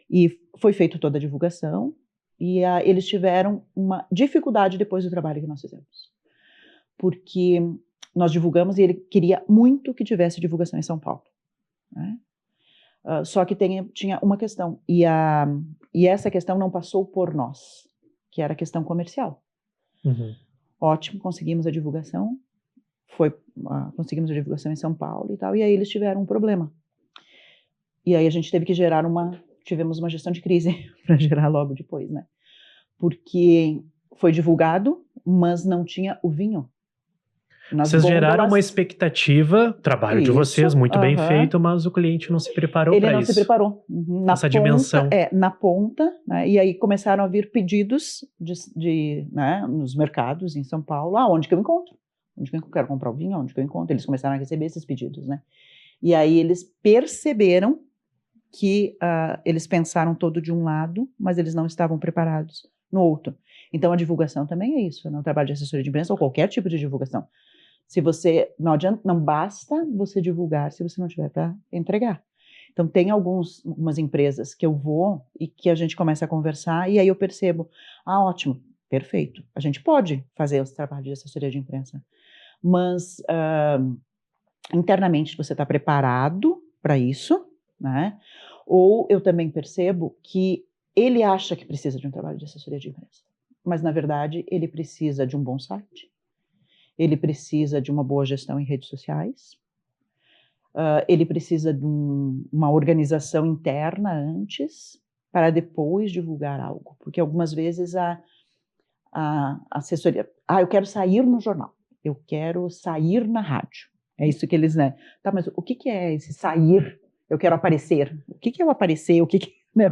e foi feita toda a divulgação e eles tiveram uma dificuldade depois do trabalho que nós fizemos. Porque nós divulgamos e ele queria muito que tivesse divulgação em São Paulo, né? Só que tinha uma questão, e essa questão não passou por nós, que era a questão comercial. Uhum. Ótimo, conseguimos a divulgação, conseguimos a divulgação em São Paulo e tal, e aí eles tiveram um problema. E aí a gente teve que tivemos uma gestão de crise para gerar logo depois, né? Porque foi divulgado, mas não tinha o vinho. Vocês geraram uma expectativa, trabalho de vocês, muito bem feito, mas o cliente não se preparou para isso. Ele não se preparou. Essa dimensão. Na ponta, né, e aí começaram a vir pedidos né, nos mercados em São Paulo. Onde que eu encontro? Onde que eu quero comprar o vinho? Onde que eu encontro? Eles começaram a receber esses pedidos, né? E aí eles perceberam que eles pensaram todo de um lado, mas eles não estavam preparados no outro. Então a divulgação também é isso, né? O trabalho de assessoria de imprensa ou qualquer tipo de divulgação. Se você não basta você divulgar se você não tiver para entregar. Então tem algumas empresas que eu vou e que a gente começa a conversar e aí eu percebo, ótimo, perfeito, a gente pode fazer esse trabalho de assessoria de imprensa, mas internamente você está preparado para isso, né? Ou eu também percebo que ele acha que precisa de um trabalho de assessoria de imprensa, mas na verdade ele precisa de um bom site. Ele precisa de uma boa gestão em redes sociais, ele precisa de uma organização interna antes, para depois divulgar algo. Porque algumas vezes a assessoria... eu quero sair no jornal, eu quero sair na rádio. É isso que eles... né? Tá, mas o que é esse sair? Eu quero aparecer. O que é o aparecer? Né,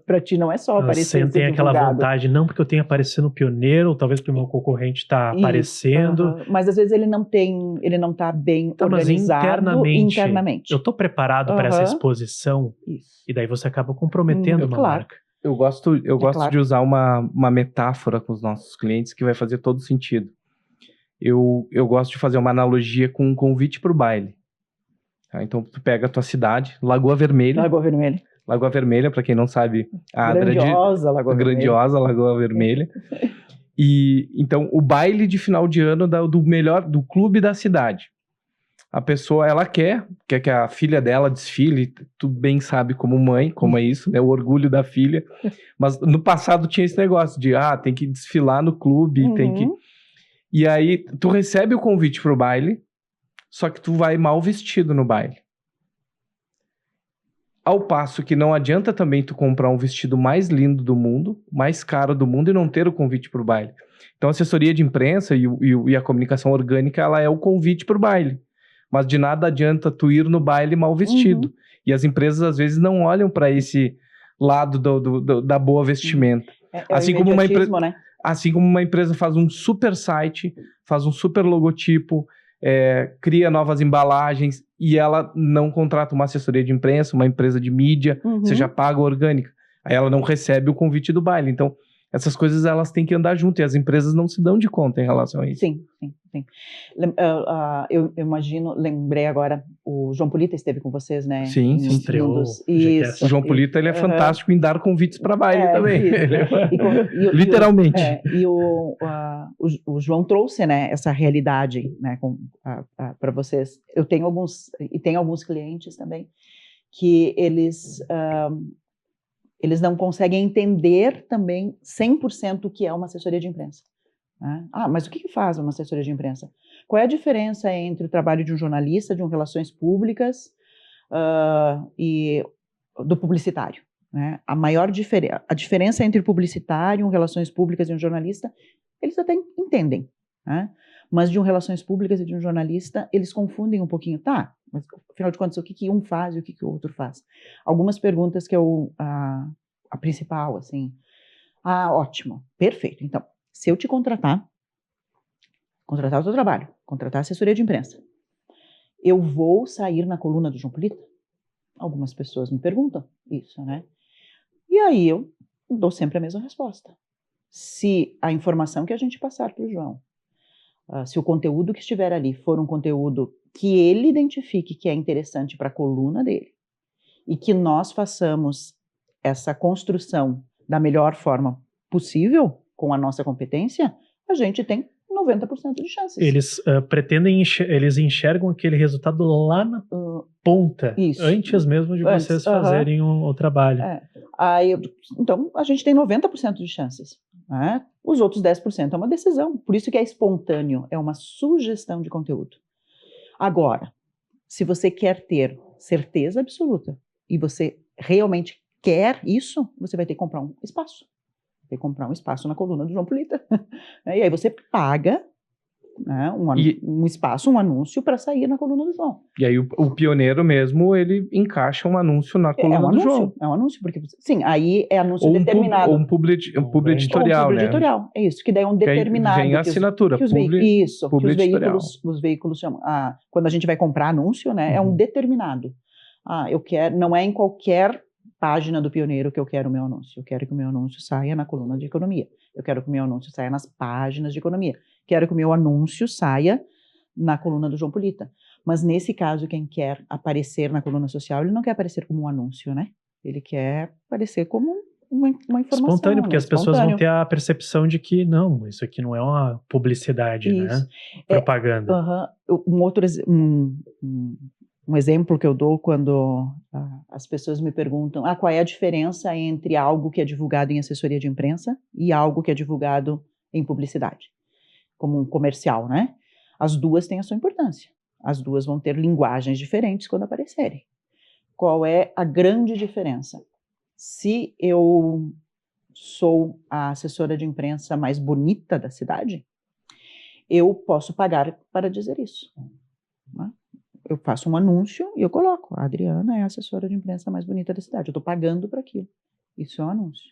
para ti não é só aparecer. Sentem aquela vontade, não porque eu tenho aparecido no Pioneiro, ou talvez porque o meu concorrente está aparecendo. Mas às vezes ele não está bem organizado internamente. Eu estou preparado para essa exposição. Isso. E daí você acaba comprometendo uma marca. Eu gosto de usar uma metáfora com os nossos clientes que vai fazer todo sentido. Eu gosto de fazer uma analogia com um convite para o baile. Tá? Então tu pega a tua cidade, Lagoa Vermelha. Lagoa Vermelha, para quem não sabe, a grandiosa Lagoa Vermelha. E então o baile de final de ano do clube da cidade. A pessoa, ela quer que a filha dela desfile, tu bem sabe como mãe, como é isso, né? O orgulho da filha. Mas no passado tinha esse negócio de, tem que desfilar no clube, tem que... E aí tu recebe o convite pro baile, só que tu vai mal vestido no baile. Ao passo que não adianta também tu comprar um vestido mais lindo do mundo, mais caro do mundo e não ter o convite para o baile. Então a assessoria de imprensa e a comunicação orgânica, ela é o convite para o baile. Mas de nada adianta tu ir no baile mal vestido. E as empresas às vezes não olham para esse lado da boa vestimenta. Assim como uma empresa, né? Assim como uma empresa faz um super site, faz um super logotipo, cria novas embalagens e ela não contrata uma assessoria de imprensa, uma empresa de mídia, seja paga ou orgânica. Aí ela não recebe o convite do baile. Então, essas coisas elas têm que andar junto e as empresas não se dão de conta em relação a isso. Sim. Eu imagino, lembrei agora, o João Polita esteve com vocês, né? Sim, estreou o João Polita, ele é fantástico em dar convites para baile também. Literalmente. E o João trouxe, né, essa realidade, né, para vocês. Eu tenho alguns clientes também que eles não conseguem entender também 100% o que é uma assessoria de imprensa. Né? Mas o que faz uma assessoria de imprensa? Qual é a diferença entre o trabalho de um jornalista, de um relações públicas e do publicitário? Né? A diferença entre o publicitário, um relações públicas e um jornalista, eles até entendem. Né? Mas de um relações públicas e de um jornalista, eles confundem um pouquinho. Tá, mas afinal de contas, o que um faz e o que o outro faz? Algumas perguntas que a principal, assim. Ótimo, perfeito. Então, se eu te contratar o teu trabalho, contratar a assessoria de imprensa, eu vou sair na coluna do João Polita? Algumas pessoas me perguntam isso, né? E aí eu dou sempre a mesma resposta. Se a informação que a gente passar para o João, se o conteúdo que estiver ali for um conteúdo que ele identifique que é interessante para a coluna dele e que nós façamos essa construção da melhor forma possível com a nossa competência, a gente tem 90% de chances. Eles eles enxergam aquele resultado lá na ponta, antes mesmo de vocês fazerem o trabalho. Então, a gente tem 90% de chances. Né? Os outros 10% é uma decisão. Por isso que é espontâneo, é uma sugestão de conteúdo. Agora, se você quer ter certeza absoluta e você realmente quer isso, você vai ter que comprar um espaço. Tem que comprar um espaço na coluna do João Polita. E aí você paga, né, um espaço, um anúncio para sair na coluna do João. E aí o pioneiro mesmo, ele encaixa um anúncio na coluna do João. É um anúncio, porque sim, aí é anúncio determinado. Ou um publi editorial, né? Editorial, é isso, que daí é um determinado. Vem a assinatura, que os veículos chamam. Quando a gente vai comprar anúncio, né, é um determinado. Eu quero, não é em qualquer página do pioneiro que eu quero o meu anúncio. Eu quero que o meu anúncio saia na coluna de economia. Eu quero que o meu anúncio saia nas páginas de economia. Quero que o meu anúncio saia na coluna do João Polita. Mas nesse caso, quem quer aparecer na coluna social, ele não quer aparecer como um anúncio, né? Ele quer aparecer como uma informação. Espontâneo, porque as pessoas vão ter a percepção de que não, isso aqui não é uma publicidade, né? Propaganda. Um exemplo que eu dou quando as pessoas me perguntam qual é a diferença entre algo que é divulgado em assessoria de imprensa e algo que é divulgado em publicidade, como um comercial, né? As duas têm a sua importância. As duas vão ter linguagens diferentes quando aparecerem. Qual é a grande diferença? Se eu sou a assessora de imprensa mais bonita da cidade, eu posso pagar para dizer isso, né? Eu faço um anúncio e eu coloco, a Adriana é a assessora de imprensa mais bonita da cidade. Eu estou pagando por aquilo. Isso é um anúncio.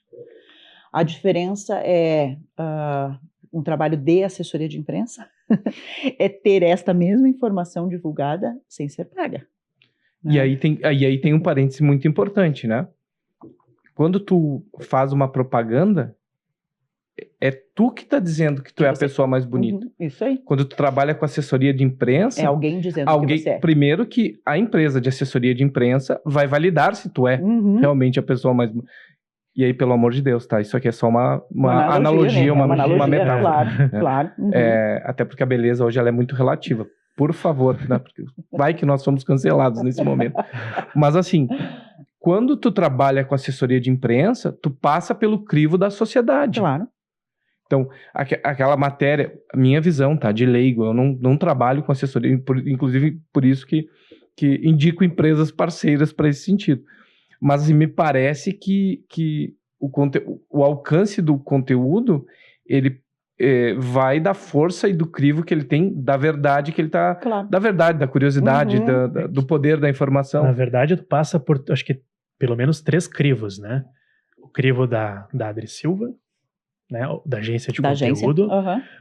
A diferença é um trabalho de assessoria de imprensa é ter esta mesma informação divulgada sem ser paga. Né? E aí tem um parêntese muito importante, né? Quando tu faz uma propaganda, é tu que está dizendo que tu é a pessoa mais bonita. Isso aí. Quando tu trabalha com assessoria de imprensa... É alguém dizendo que você é. Primeiro que a empresa de assessoria de imprensa vai validar se tu é realmente a pessoa mais... E aí, pelo amor de Deus, tá? Isso aqui é só uma analogia, né? uma metáfora. Claro. Até porque a beleza hoje ela é muito relativa. Por favor, né? Porque vai que nós somos cancelados nesse momento. Mas assim... Quando tu trabalha com assessoria de imprensa, tu passa pelo crivo da sociedade. Claro. Então, aquela matéria, minha visão, tá? De leigo, eu não trabalho com assessoria, inclusive por isso que indico empresas parceiras para esse sentido. Mas assim, me parece que o alcance do conteúdo, ele vai da força e do crivo que ele tem, da verdade que ele tá... Claro. Da verdade, da curiosidade, do poder da informação. Na verdade, tu passa por, acho que, pelo menos 3 crivos, né? O crivo da Adri Silva, né? Da agência de conteúdo.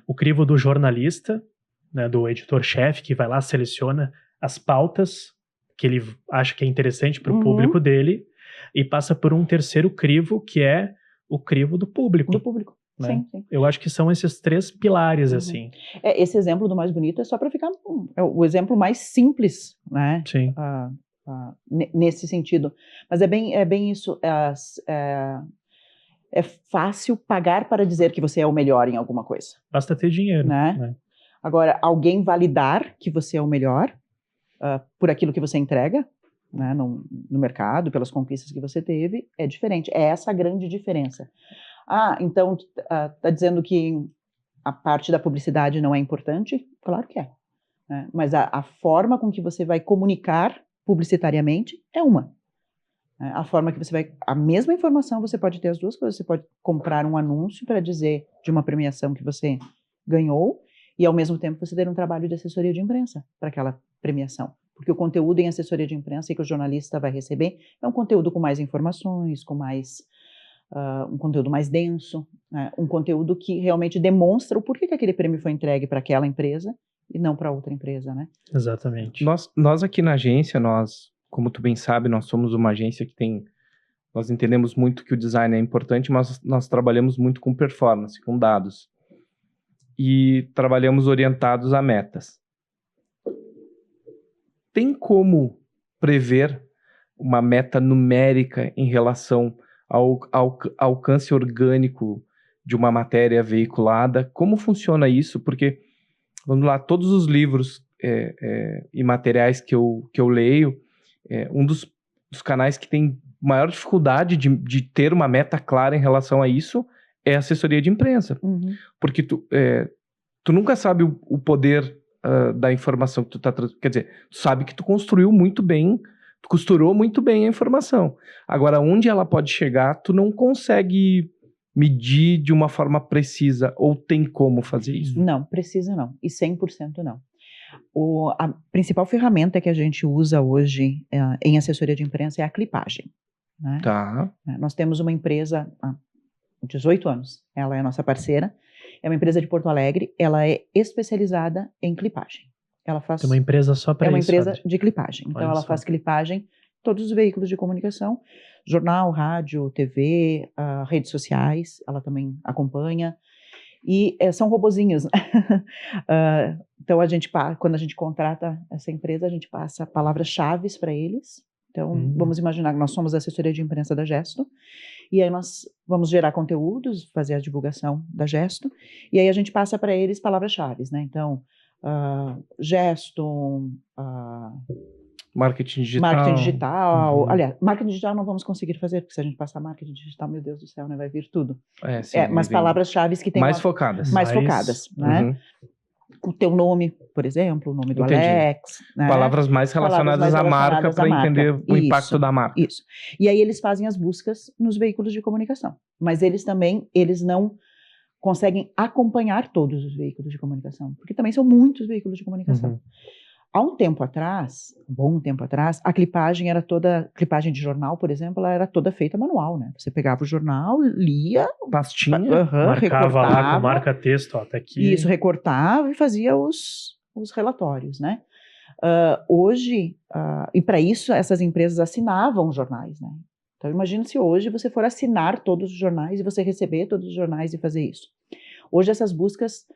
O crivo do jornalista, né? Do editor-chefe, que vai lá, seleciona as pautas que ele acha que é interessante para o público dele, e passa por um terceiro crivo, que é o crivo do público. Do público, né? sim, sim. Eu acho que são esses 3 pilares, assim. Esse exemplo do Mais Bonito é só para ficar é o exemplo mais simples, né? Sim. Nesse sentido. Mas é bem isso. É fácil pagar para dizer que você é o melhor em alguma coisa. Basta ter dinheiro. Né? Agora, alguém validar que você é o melhor por aquilo que você entrega, né, no mercado, pelas conquistas que você teve, é diferente. É essa a grande diferença. Então, está dizendo que a parte da publicidade não é importante? Claro que é. Né? Mas a forma com que você vai comunicar publicitariamente é uma. A forma que você vai... A mesma informação, você pode ter as duas coisas. Você pode comprar um anúncio para dizer de uma premiação que você ganhou e, ao mesmo tempo, você ter um trabalho de assessoria de imprensa para aquela premiação. Porque o conteúdo em assessoria de imprensa que o jornalista vai receber é um conteúdo com mais informações, com mais... um conteúdo mais denso, né? Um conteúdo que realmente demonstra o porquê que aquele prêmio foi entregue para aquela empresa e não para outra empresa, né? Exatamente. Nós aqui na agência, como tu bem sabe, nós somos uma agência que nós entendemos muito que o design é importante, mas nós trabalhamos muito com performance, com dados. E trabalhamos orientados a metas. Tem como prever uma meta numérica em relação ao alcance orgânico de uma matéria veiculada? Como funciona isso? Porque, vamos lá, todos os livros e materiais que eu leio, um dos canais que tem maior dificuldade de ter uma meta clara em relação a isso é a assessoria de imprensa. Uhum. Porque tu nunca sabe o poder da informação que tu tá trazendo. Quer dizer, tu sabe que tu construiu muito bem, tu costurou muito bem a informação. Agora, onde ela pode chegar, tu não consegue medir de uma forma precisa, ou tem como fazer isso? Não, precisa não. E 100% não. A principal ferramenta que a gente usa hoje em assessoria de imprensa é a clipagem. Né? Tá. Nós temos uma empresa há 18 anos, ela é a nossa parceira, é uma empresa de Porto Alegre, ela é especializada em clipagem. Ela faz... Tem uma empresa só para isso. É uma empresa André. de clipagem. Então, ela faz clipagem em todos os veículos de comunicação, jornal, rádio, TV, redes sociais, ela também acompanha. E são robozinhos. Então, quando a gente contrata essa empresa, a gente passa palavras-chave para eles. Então, vamos imaginar que nós somos a assessoria de imprensa da Gesto, e aí nós vamos gerar conteúdos, fazer a divulgação da Gesto, e aí a gente passa para eles palavras-chave, né? Então, Gesto... Marketing digital. Marketing digital. Uhum. Aliás, marketing digital não vamos conseguir fazer, porque se a gente passar marketing digital, meu Deus do céu, né, vai vir tudo. Sim, mas palavras-chave que tem... Mais focadas. Mais focadas, né? O teu nome, por exemplo, o nome do Alex. Né? Palavras mais relacionadas à marca para entender o impacto da marca. Isso. E aí eles fazem as buscas nos veículos de comunicação. Mas eles não conseguem acompanhar todos os veículos de comunicação, porque também são muitos veículos de comunicação. Uhum. Há um bom tempo atrás, a clipagem era toda, clipagem de jornal, por exemplo, ela era toda feita manual, né? Você pegava o jornal, lia, pastinha, marcava lá com marca-texto, ó, tá aqui. Isso, recortava e fazia os relatórios, né? Hoje, e para isso, essas empresas assinavam os jornais, né? Então, imagina se hoje você for assinar todos os jornais e você receber todos os jornais e fazer isso. Hoje, essas buscas...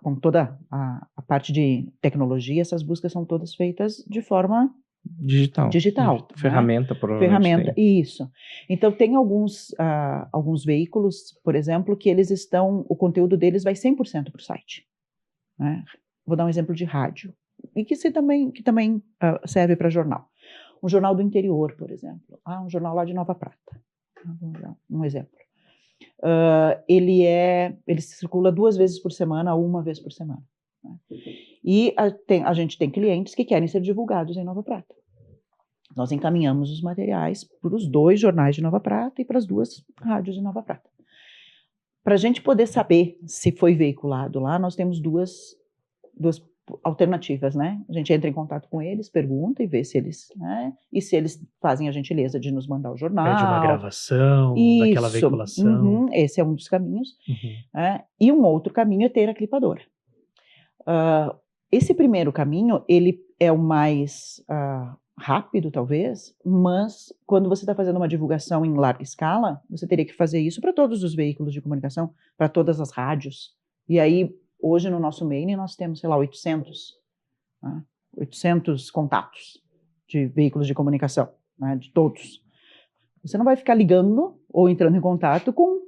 Com toda a parte de tecnologia, essas buscas são todas feitas de forma digital. Né? Ferramenta, provavelmente. Ferramenta, isso. Então, tem alguns veículos, por exemplo, que o conteúdo deles vai 100% para o site. Né? Vou dar um exemplo de rádio, e que também serve para jornal. Um jornal do interior, por exemplo. Um jornal lá de Nova Prata. Um exemplo. Ele circula 2 vezes por semana ou 1 vez por semana. Né? E a gente tem clientes que querem ser divulgados em Nova Prata. Nós encaminhamos os materiais para os 2 jornais de Nova Prata e para as 2 rádios de Nova Prata. Para a gente poder saber se foi veiculado lá, nós temos duas alternativas, né? A gente entra em contato com eles, pergunta e vê se eles, né? E se eles fazem a gentileza de nos mandar o jornal. Pede uma gravação daquela veiculação. Esse é um dos caminhos. E um outro caminho é ter a clipadora. Esse primeiro caminho, ele é o mais rápido, talvez, mas quando você está fazendo uma divulgação em larga escala, você teria que fazer isso para todos os veículos de comunicação, para todas as rádios. E aí, hoje no nosso main, nós temos, sei lá, 800 contatos de veículos de comunicação, né, de todos. Você não vai ficar ligando ou entrando em contato com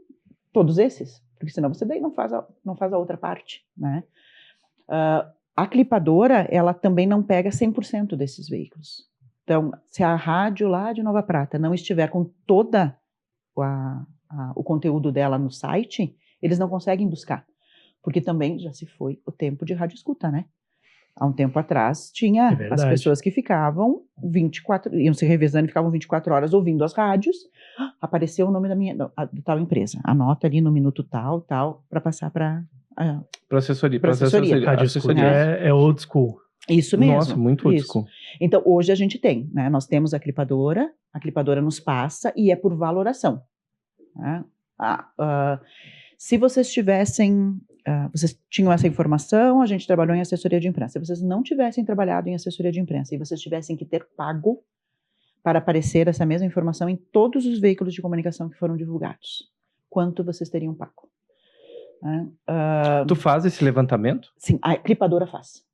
todos esses, porque senão você daí não faz a outra parte, né? A clipadora, ela também não pega 100% desses veículos. Então, se a rádio lá de Nova Prata não estiver com toda o conteúdo dela no site, eles não conseguem buscar, porque também já se foi o tempo de rádio escuta, né? Há um tempo atrás, tinha as pessoas que ficavam iam se revezando e ficavam 24 horas ouvindo as rádios, apareceu o nome de tal empresa, anota ali no minuto tal, para passar para assessoria. Rádio escuta é old school. Isso mesmo. Nossa, muito old school. Então, hoje a gente tem, né? Nós temos a clipadora nos passa e é por valoração. Né? Se vocês tivessem, vocês tinham essa informação, a gente trabalhou em assessoria de imprensa. Se vocês não tivessem trabalhado em assessoria de imprensa e vocês tivessem que ter pago para aparecer essa mesma informação em todos os veículos de comunicação que foram divulgados, quanto vocês teriam pago? Tu faz esse levantamento? Sim, a clipadora faz.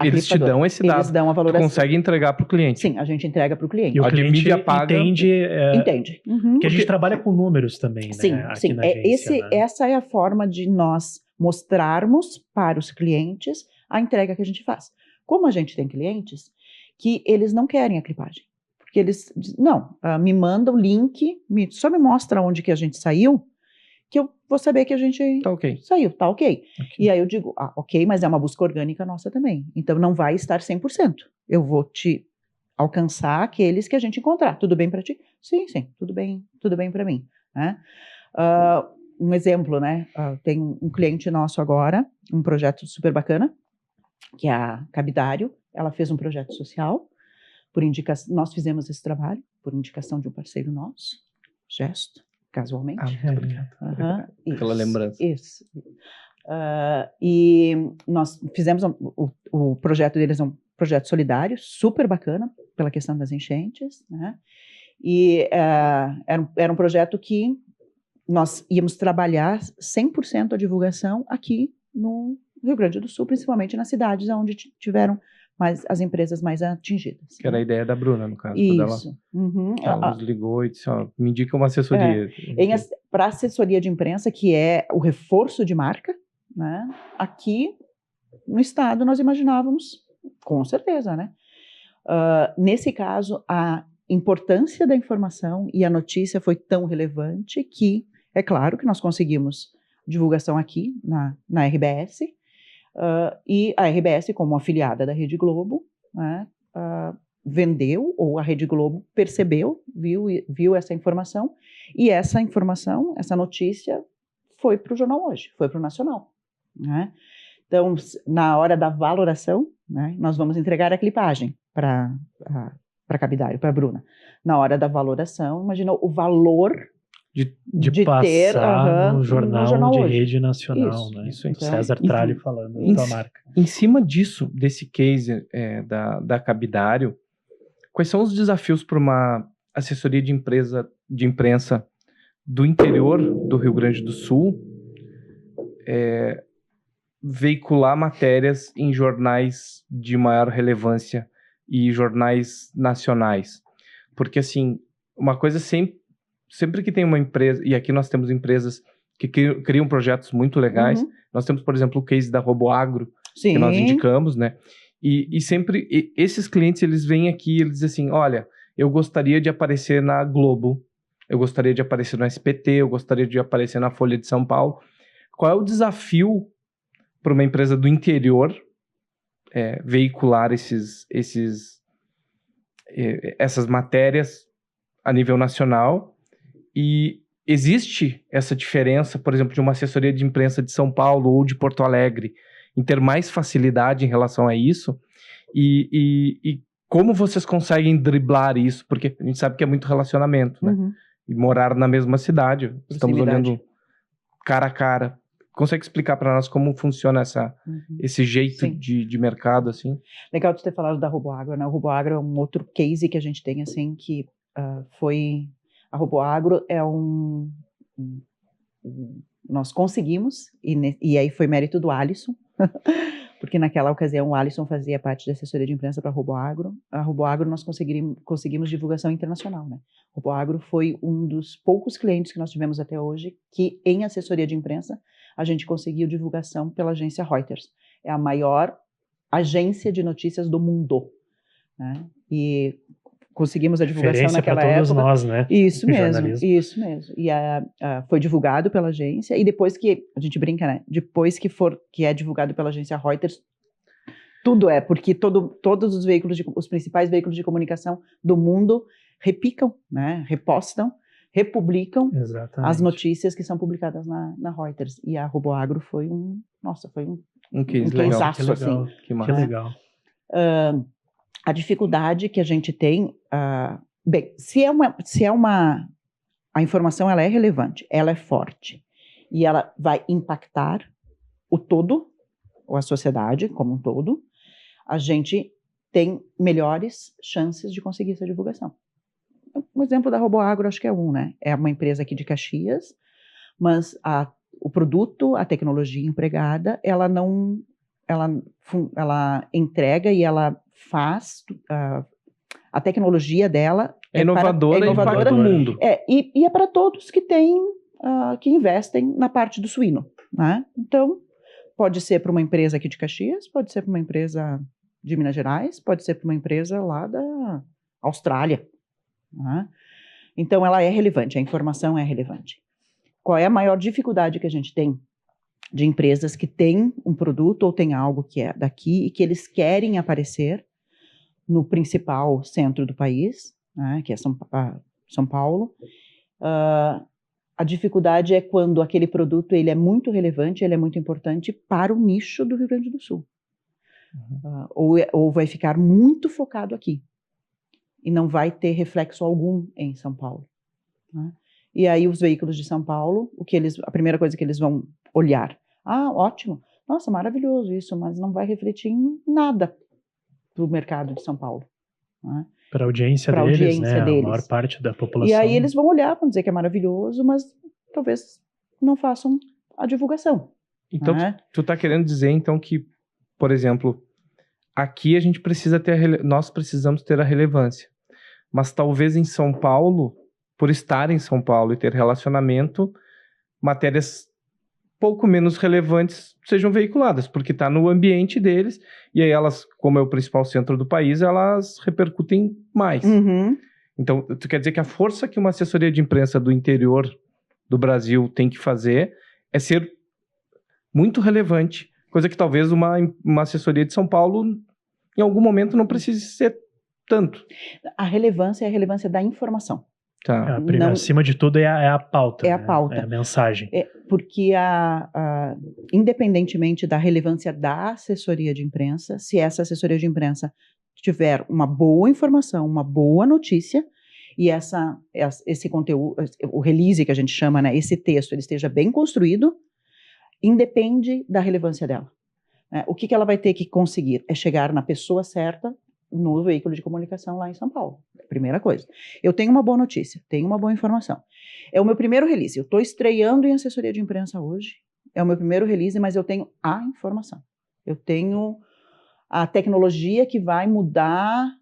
Eles te dão esse dado. Eles dão a valoração. Tu consegue entregar para o cliente. Sim, a gente entrega para o cliente. E o cliente mídia paga, entende. Uhum. Que a gente trabalha com números também, sim, né? Aqui sim. na agência, né? Essa é a forma de nós mostrarmos para os clientes a entrega que a gente faz. Como a gente tem clientes que eles não querem a clipagem. Porque eles dizem, não, me manda o link, só me mostra onde que a gente saiu, que eu vou saber que a gente saiu, tá ok. E aí eu digo, ok, mas é uma busca orgânica nossa também. Então não vai estar 100%. Eu vou te alcançar aqueles que a gente encontrar. Tudo bem para ti? Sim, tudo bem para mim. Né? Um exemplo, né? Tem um cliente nosso agora, um projeto super bacana, que é a Cabidário. Ela fez um projeto social, nós fizemos esse trabalho, por indicação de um parceiro nosso, Gesto. Casualmente. Muito obrigado. Pela lembrança. Isso. E nós fizemos o projeto deles, é um projeto solidário, super bacana, pela questão das enchentes, né? E era um projeto que nós íamos trabalhar 100% a divulgação aqui no Rio Grande do Sul, principalmente nas cidades onde tiveram as empresas mais atingidas. Que era a ideia da Bruna, no caso. Isso. Ela nos ligou e disse, me indica uma assessoria. Para assessoria de imprensa, que é o reforço de marca, né? Aqui no estado nós imaginávamos, com certeza, né? Nesse caso, a importância da informação e a notícia foi tão relevante que, é claro que nós conseguimos divulgação aqui na RBS, e a RBS, como afiliada da Rede Globo, né, vendeu, ou a Rede Globo percebeu, viu essa informação, e essa informação, essa notícia, foi para o Jornal Hoje, foi para o Nacional. Né? Então, na hora da valoração, né, nós vamos entregar a clipagem para Cabidário, para a Bruna. Na hora da valoração, imagina o valor de passar ter, no jornal de Hoje. Rede Nacional, Isso, né? isso. Então, César Tralli falando da tua marca. Em cima disso, desse case da Cabidário, quais são os desafios para uma assessoria de imprensa do interior do Rio Grande do Sul veicular matérias em jornais de maior relevância e jornais nacionais? Porque, assim, uma coisa sempre que tem uma empresa, e aqui nós temos empresas que criam projetos muito legais, nós temos, por exemplo, o case da RoboAgro, que nós indicamos, né? E sempre, esses clientes, eles vêm aqui e eles dizem assim, olha, eu gostaria de aparecer na Globo, eu gostaria de aparecer no SPT, eu gostaria de aparecer na Folha de São Paulo. Qual é o desafio para uma empresa do interior veicular essas matérias a nível nacional? E existe essa diferença, por exemplo, de uma assessoria de imprensa de São Paulo ou de Porto Alegre, em ter mais facilidade em relação a isso? E como vocês conseguem driblar isso? Porque a gente sabe que é muito relacionamento, né? E morar na mesma cidade. Estamos olhando cara a cara. consegue explicar para nós como funciona esse jeito Sim. de mercado, assim? Legal de ter falado da RoboAgro, né? O RoboAgro é um outro case que a gente tem, assim, que foi... A RoboAgro é nós conseguimos, e aí foi mérito do Alisson, porque naquela ocasião o Alisson fazia parte da assessoria de imprensa para a RoboAgro. A RoboAgro nós conseguimos divulgação internacional, né? A RoboAgro foi um dos poucos clientes que nós tivemos até hoje que, em assessoria de imprensa, a gente conseguiu divulgação pela agência Reuters. É a maior agência de notícias do mundo, né? E conseguimos a divulgação naquela época. Referência para todos nós, né? Isso mesmo, Jornalismo. isso mesmo. E foi divulgado pela agência, e depois que, a gente brinca, né? Depois que é divulgado pela agência Reuters, tudo é, porque todos os veículos, os principais veículos de comunicação do mundo repicam, né? Repostam, republicam Exatamente. as notícias que são publicadas na Reuters. E a RoboAgro foi um case legal. caseaço, assim. Que Que legal. A dificuldade que a gente tem, bem, a informação ela é relevante, ela é forte, e ela vai impactar o todo, ou a sociedade como um todo, a gente tem melhores chances de conseguir essa divulgação. Um exemplo da RoboAgro, acho que é né? É uma empresa aqui de Caxias, mas o produto, a tecnologia empregada, ela entrega e ela faz a tecnologia dela é inovadora e impacta o mundo. E é para todos que que investem na parte do suíno, né? Então, pode ser para uma empresa aqui de Caxias, pode ser para uma empresa de Minas Gerais, pode ser para uma empresa lá da Austrália, né? Então, ela é relevante, a informação é relevante. Qual é a maior dificuldade que a gente tem de empresas que têm um produto ou têm algo que é daqui e que eles querem aparecer no principal centro do país, né, que é São Paulo. A dificuldade é quando aquele produto ele é muito relevante, ele é muito importante para o nicho do Rio Grande do Sul. Ou vai ficar muito focado aqui e não vai ter reflexo algum em São Paulo, né? E aí os veículos de São Paulo, a primeira coisa que eles vão olhar, ótimo, nossa, maravilhoso isso, mas não vai refletir em nada do mercado de São Paulo, né? Para a audiência deles, né? A maior parte da população. E aí eles vão olhar, vão dizer que é maravilhoso, mas talvez não façam a divulgação. Então, né? tu tá querendo dizer, então, que, por exemplo, aqui a gente precisa nós precisamos ter a relevância, mas talvez em São Paulo, por estar em São Paulo e ter relacionamento, matérias pouco menos relevantes sejam veiculadas, porque está no ambiente deles, e aí elas, como é o principal centro do país, elas repercutem mais. Uhum. Então, tu quer dizer que a força que uma assessoria de imprensa do interior do Brasil tem que fazer é ser muito relevante, coisa que talvez uma assessoria de São Paulo, em algum momento, não precise ser tanto. A relevância é a relevância da informação. Tá. Acima de tudo é a pauta. É a pauta. É a mensagem. Porque independentemente da relevância da assessoria de imprensa, se essa assessoria de imprensa tiver uma boa informação, uma boa notícia, e esse conteúdo, o release que a gente chama, né, esse texto, ele esteja bem construído, independe da relevância dela. O que ela vai ter que conseguir é chegar na pessoa certa, no veículo de comunicação lá em São Paulo. Primeira coisa. Eu tenho uma boa notícia, tenho uma boa informação. É o meu primeiro release. Eu estou estreando em assessoria de imprensa hoje. É o meu primeiro release, mas eu tenho a informação. Eu tenho a tecnologia que vai mudar,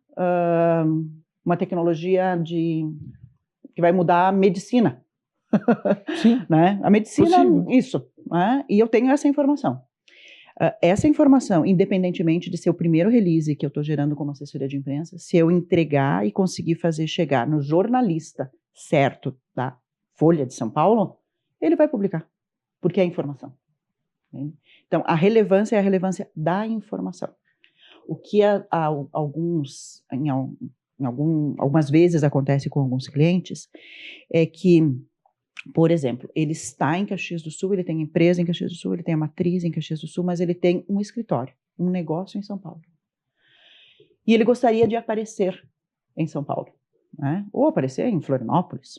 uma tecnologia que vai mudar a medicina. Sim. Né? A medicina, possível. Isso. Né? E eu tenho essa informação. Essa informação, independentemente de ser o primeiro release que eu estou gerando como assessoria de imprensa, se eu entregar e conseguir fazer chegar no jornalista certo da Folha de São Paulo, ele vai publicar, porque é informação. Entende? Então, a relevância é a relevância da informação. O que algumas vezes acontece com alguns clientes é que, por exemplo, ele está em Caxias do Sul, ele tem empresa em Caxias do Sul, ele tem a matriz em Caxias do Sul, mas ele tem um escritório, um negócio em São Paulo. E ele gostaria de aparecer em São Paulo, né? Ou aparecer em Florianópolis.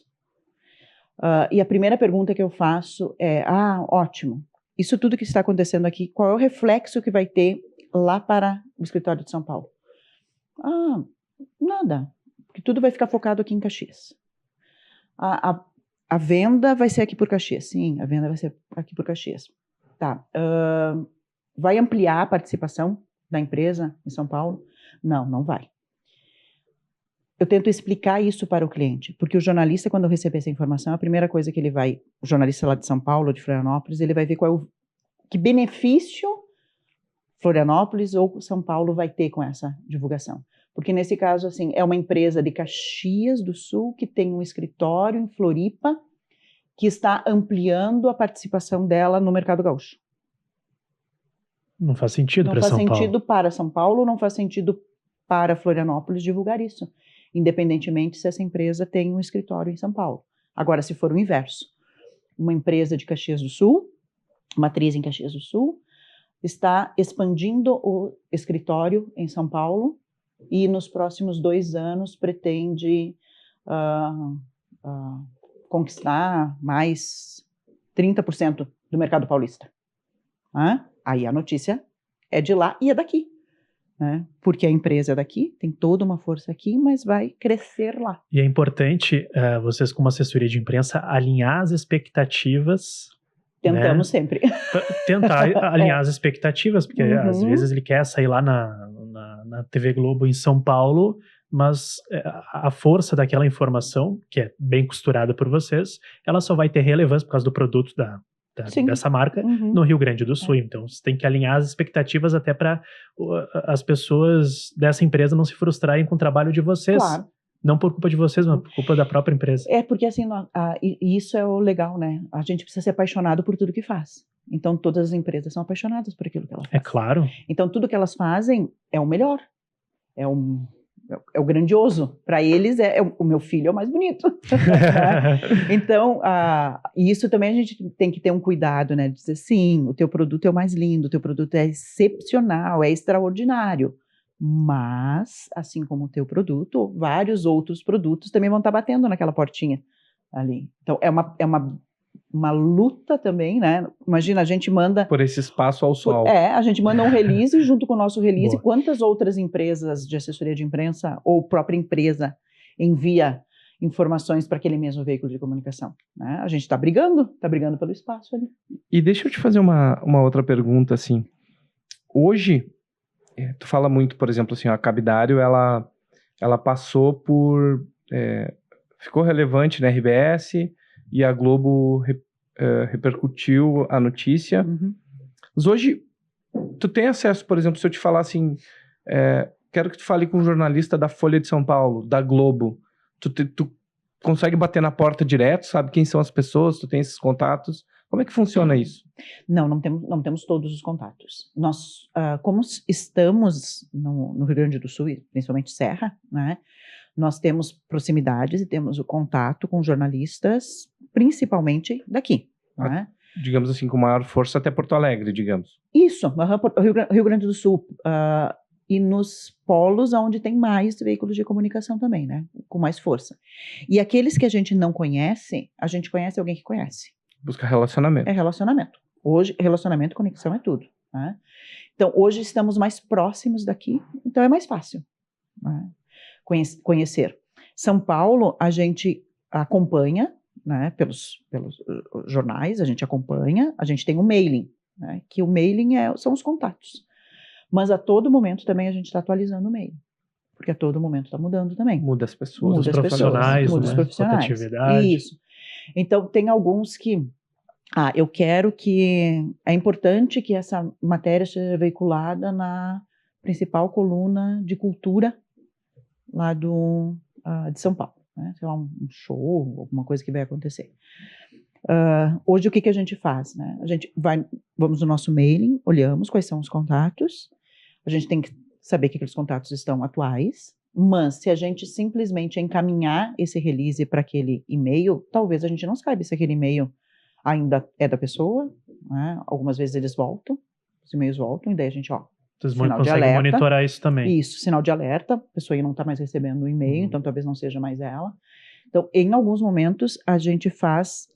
E a primeira pergunta que eu faço é, ótimo, isso tudo que está acontecendo aqui, qual é o reflexo que vai ter lá para o escritório de São Paulo? Nada, porque tudo vai ficar focado aqui em Caxias. A venda vai ser aqui por Caxias, sim, a venda vai ser aqui por Caxias. Tá, vai ampliar a participação da empresa em São Paulo? Não, não vai. Eu tento explicar isso para o cliente, porque o jornalista, quando receber essa informação, a primeira coisa que ele vai, o jornalista lá de São Paulo, de Florianópolis, ele vai ver que benefício Florianópolis ou São Paulo vai ter com essa divulgação. Porque nesse caso, assim, é uma empresa de Caxias do Sul que tem um escritório em Floripa que está ampliando a participação dela no mercado gaúcho. Não faz sentido para São Paulo. Não faz sentido para São Paulo, não faz sentido para Florianópolis divulgar isso, independentemente se essa empresa tem um escritório em São Paulo. Agora, se for o inverso, uma empresa de Caxias do Sul, matriz em Caxias do Sul, está expandindo o escritório em São Paulo e nos próximos 2 anos pretende conquistar mais 30% do mercado paulista. Aí a notícia é de lá e é daqui. Né? Porque a empresa é daqui, tem toda uma força aqui, mas vai crescer lá. E é importante, vocês como assessoria de imprensa, alinhar as expectativas. Tentamos sempre. Tentar alinhar as expectativas, porque às vezes ele quer sair lá na TV Globo em São Paulo, mas a força daquela informação, que é bem costurada por vocês, ela só vai ter relevância por causa do produto dessa marca no Rio Grande do Sul. Então, você tem que alinhar as expectativas até para as pessoas dessa empresa não se frustrarem com o trabalho de vocês. Claro. Não por culpa de vocês, mas por culpa da própria empresa. É porque, assim, isso é o legal, né? A gente precisa ser apaixonado por tudo que faz. Então, todas as empresas são apaixonadas por aquilo que elas fazem. É claro. Então, tudo que elas fazem é o melhor. É o grandioso. Para eles, o meu filho é o mais bonito. Né? Então, isso também a gente tem que ter um cuidado, né? De dizer, sim, o teu produto é o mais lindo, o teu produto é excepcional, é extraordinário. Mas, assim como o teu produto, vários outros produtos também vão estar batendo naquela portinha ali. Então, é uma luta também, né? Imagina, a gente manda... Por esse espaço ao sol. A gente manda um release junto com o nosso release. Boa. Quantas outras empresas de assessoria de imprensa ou própria empresa envia informações para aquele mesmo veículo de comunicação? Né? A gente está brigando pelo espaço ali. E deixa eu te fazer uma outra pergunta, assim. Hoje... Tu fala muito, por exemplo, assim, a Cabidário, ela passou por... ficou relevante na RBS e a Globo repercutiu a notícia. Mas hoje, tu tem acesso, por exemplo, se eu te falar assim, quero que tu fale com um jornalista da Folha de São Paulo, da Globo, tu consegue bater na porta direto, sabe quem são as pessoas, tu tem esses contatos? Como é que funciona isso? Não temos todos os contatos. Nós, como estamos no Rio Grande do Sul, principalmente Serra, né, nós temos proximidades e temos o contato com jornalistas, principalmente daqui. Né? Digamos assim, com maior força até Porto Alegre, digamos. Isso, Rio Grande do Sul. E nos polos onde tem mais veículos de comunicação também, né, com mais força. E aqueles que a gente não conhece, a gente conhece alguém que conhece. Busca relacionamento. É relacionamento. Hoje, relacionamento e conexão é tudo. Né? Então, hoje estamos mais próximos daqui, então é mais fácil, né, conhecer. São Paulo, a gente acompanha, né, pelos jornais, a gente acompanha, a gente tem um mailing, né, que o mailing são os contatos. Mas a todo momento também a gente está atualizando o mailing. Porque a todo momento está mudando também. Muda as pessoas. Muda os profissionais, muda os profissionais. Rotatividade. Isso. Então, tem alguns que... eu quero que... É importante que essa matéria seja veiculada na principal coluna de cultura lá de São Paulo. Né? Sei lá, um show, alguma coisa que vai acontecer. Hoje, o que a gente faz? Né? A gente vamos no nosso mailing, olhamos quais são os contatos. A gente tem que saber que aqueles contatos estão atuais, mas se a gente simplesmente encaminhar esse release para aquele e-mail, talvez a gente não saiba se aquele e-mail ainda é da pessoa, né? Algumas vezes eles voltam, os e-mails voltam, e daí a gente, Vocês sinal de conseguem alerta. monitorar isso também. Isso, sinal de alerta, a pessoa aí não está mais recebendo o e-mail, então talvez não seja mais ela. Então, em alguns momentos, a gente faz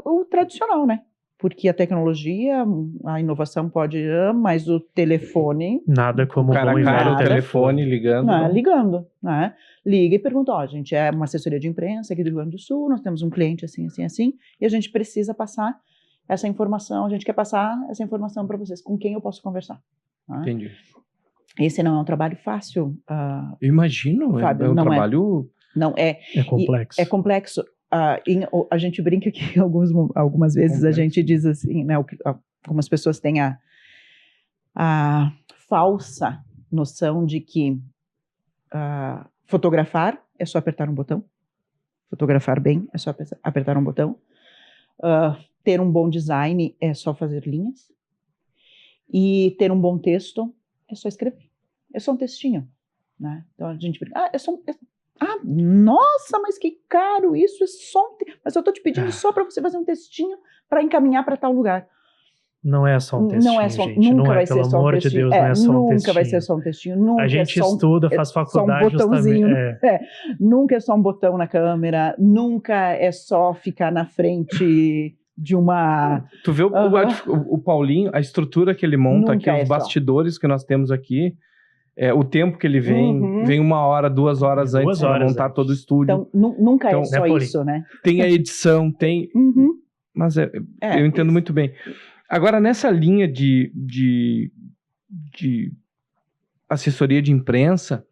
o tradicional, né? porque a tecnologia, a inovação pode ir, mas o telefone... Nada como O cara bom e cai velho no telefone ligando. Não, ligando, né? Liga e pergunta, ó, gente, é uma assessoria de imprensa aqui do Rio Grande do Sul, nós temos um cliente assim, assim, assim, e a gente precisa passar essa informação, a gente quer passar essa informação para vocês, com quem eu posso conversar? Né? Entendi. Esse não é um trabalho fácil, Eu imagino, Fábio, é um não trabalho... não é. É complexo. É complexo. A gente brinca que algumas vezes a gente diz assim, né, algumas pessoas têm a falsa noção de que fotografar é só apertar um botão, fotografar bem é só apertar um botão, ter um bom design é só fazer linhas, e ter um bom texto é só escrever, é só um textinho, né? Então a gente brinca, nossa, mas que caro isso, é só mas eu estou te pedindo só para você fazer um textinho para encaminhar para tal lugar. Não é só um textinho, não é só, gente. Nunca não é, vai ser pelo só um amor textinho. de Deus, não é só um textinho. Nunca vai ser só um textinho. Nunca a gente é só estuda, faz faculdade só um botãozinho. justamente. Nunca é só um botão na câmera, nunca é só ficar na frente de uma... Tu vê o Paulinho, a estrutura que ele monta Nunca aqui, os bastidores que nós temos aqui, o tempo que ele vem 1 hora, 2 horas antes para montar todo o estúdio. Então, nunca é só isso, né? Tem a edição, tem... Mas eu entendo muito bem. Agora, nessa linha de assessoria de imprensa,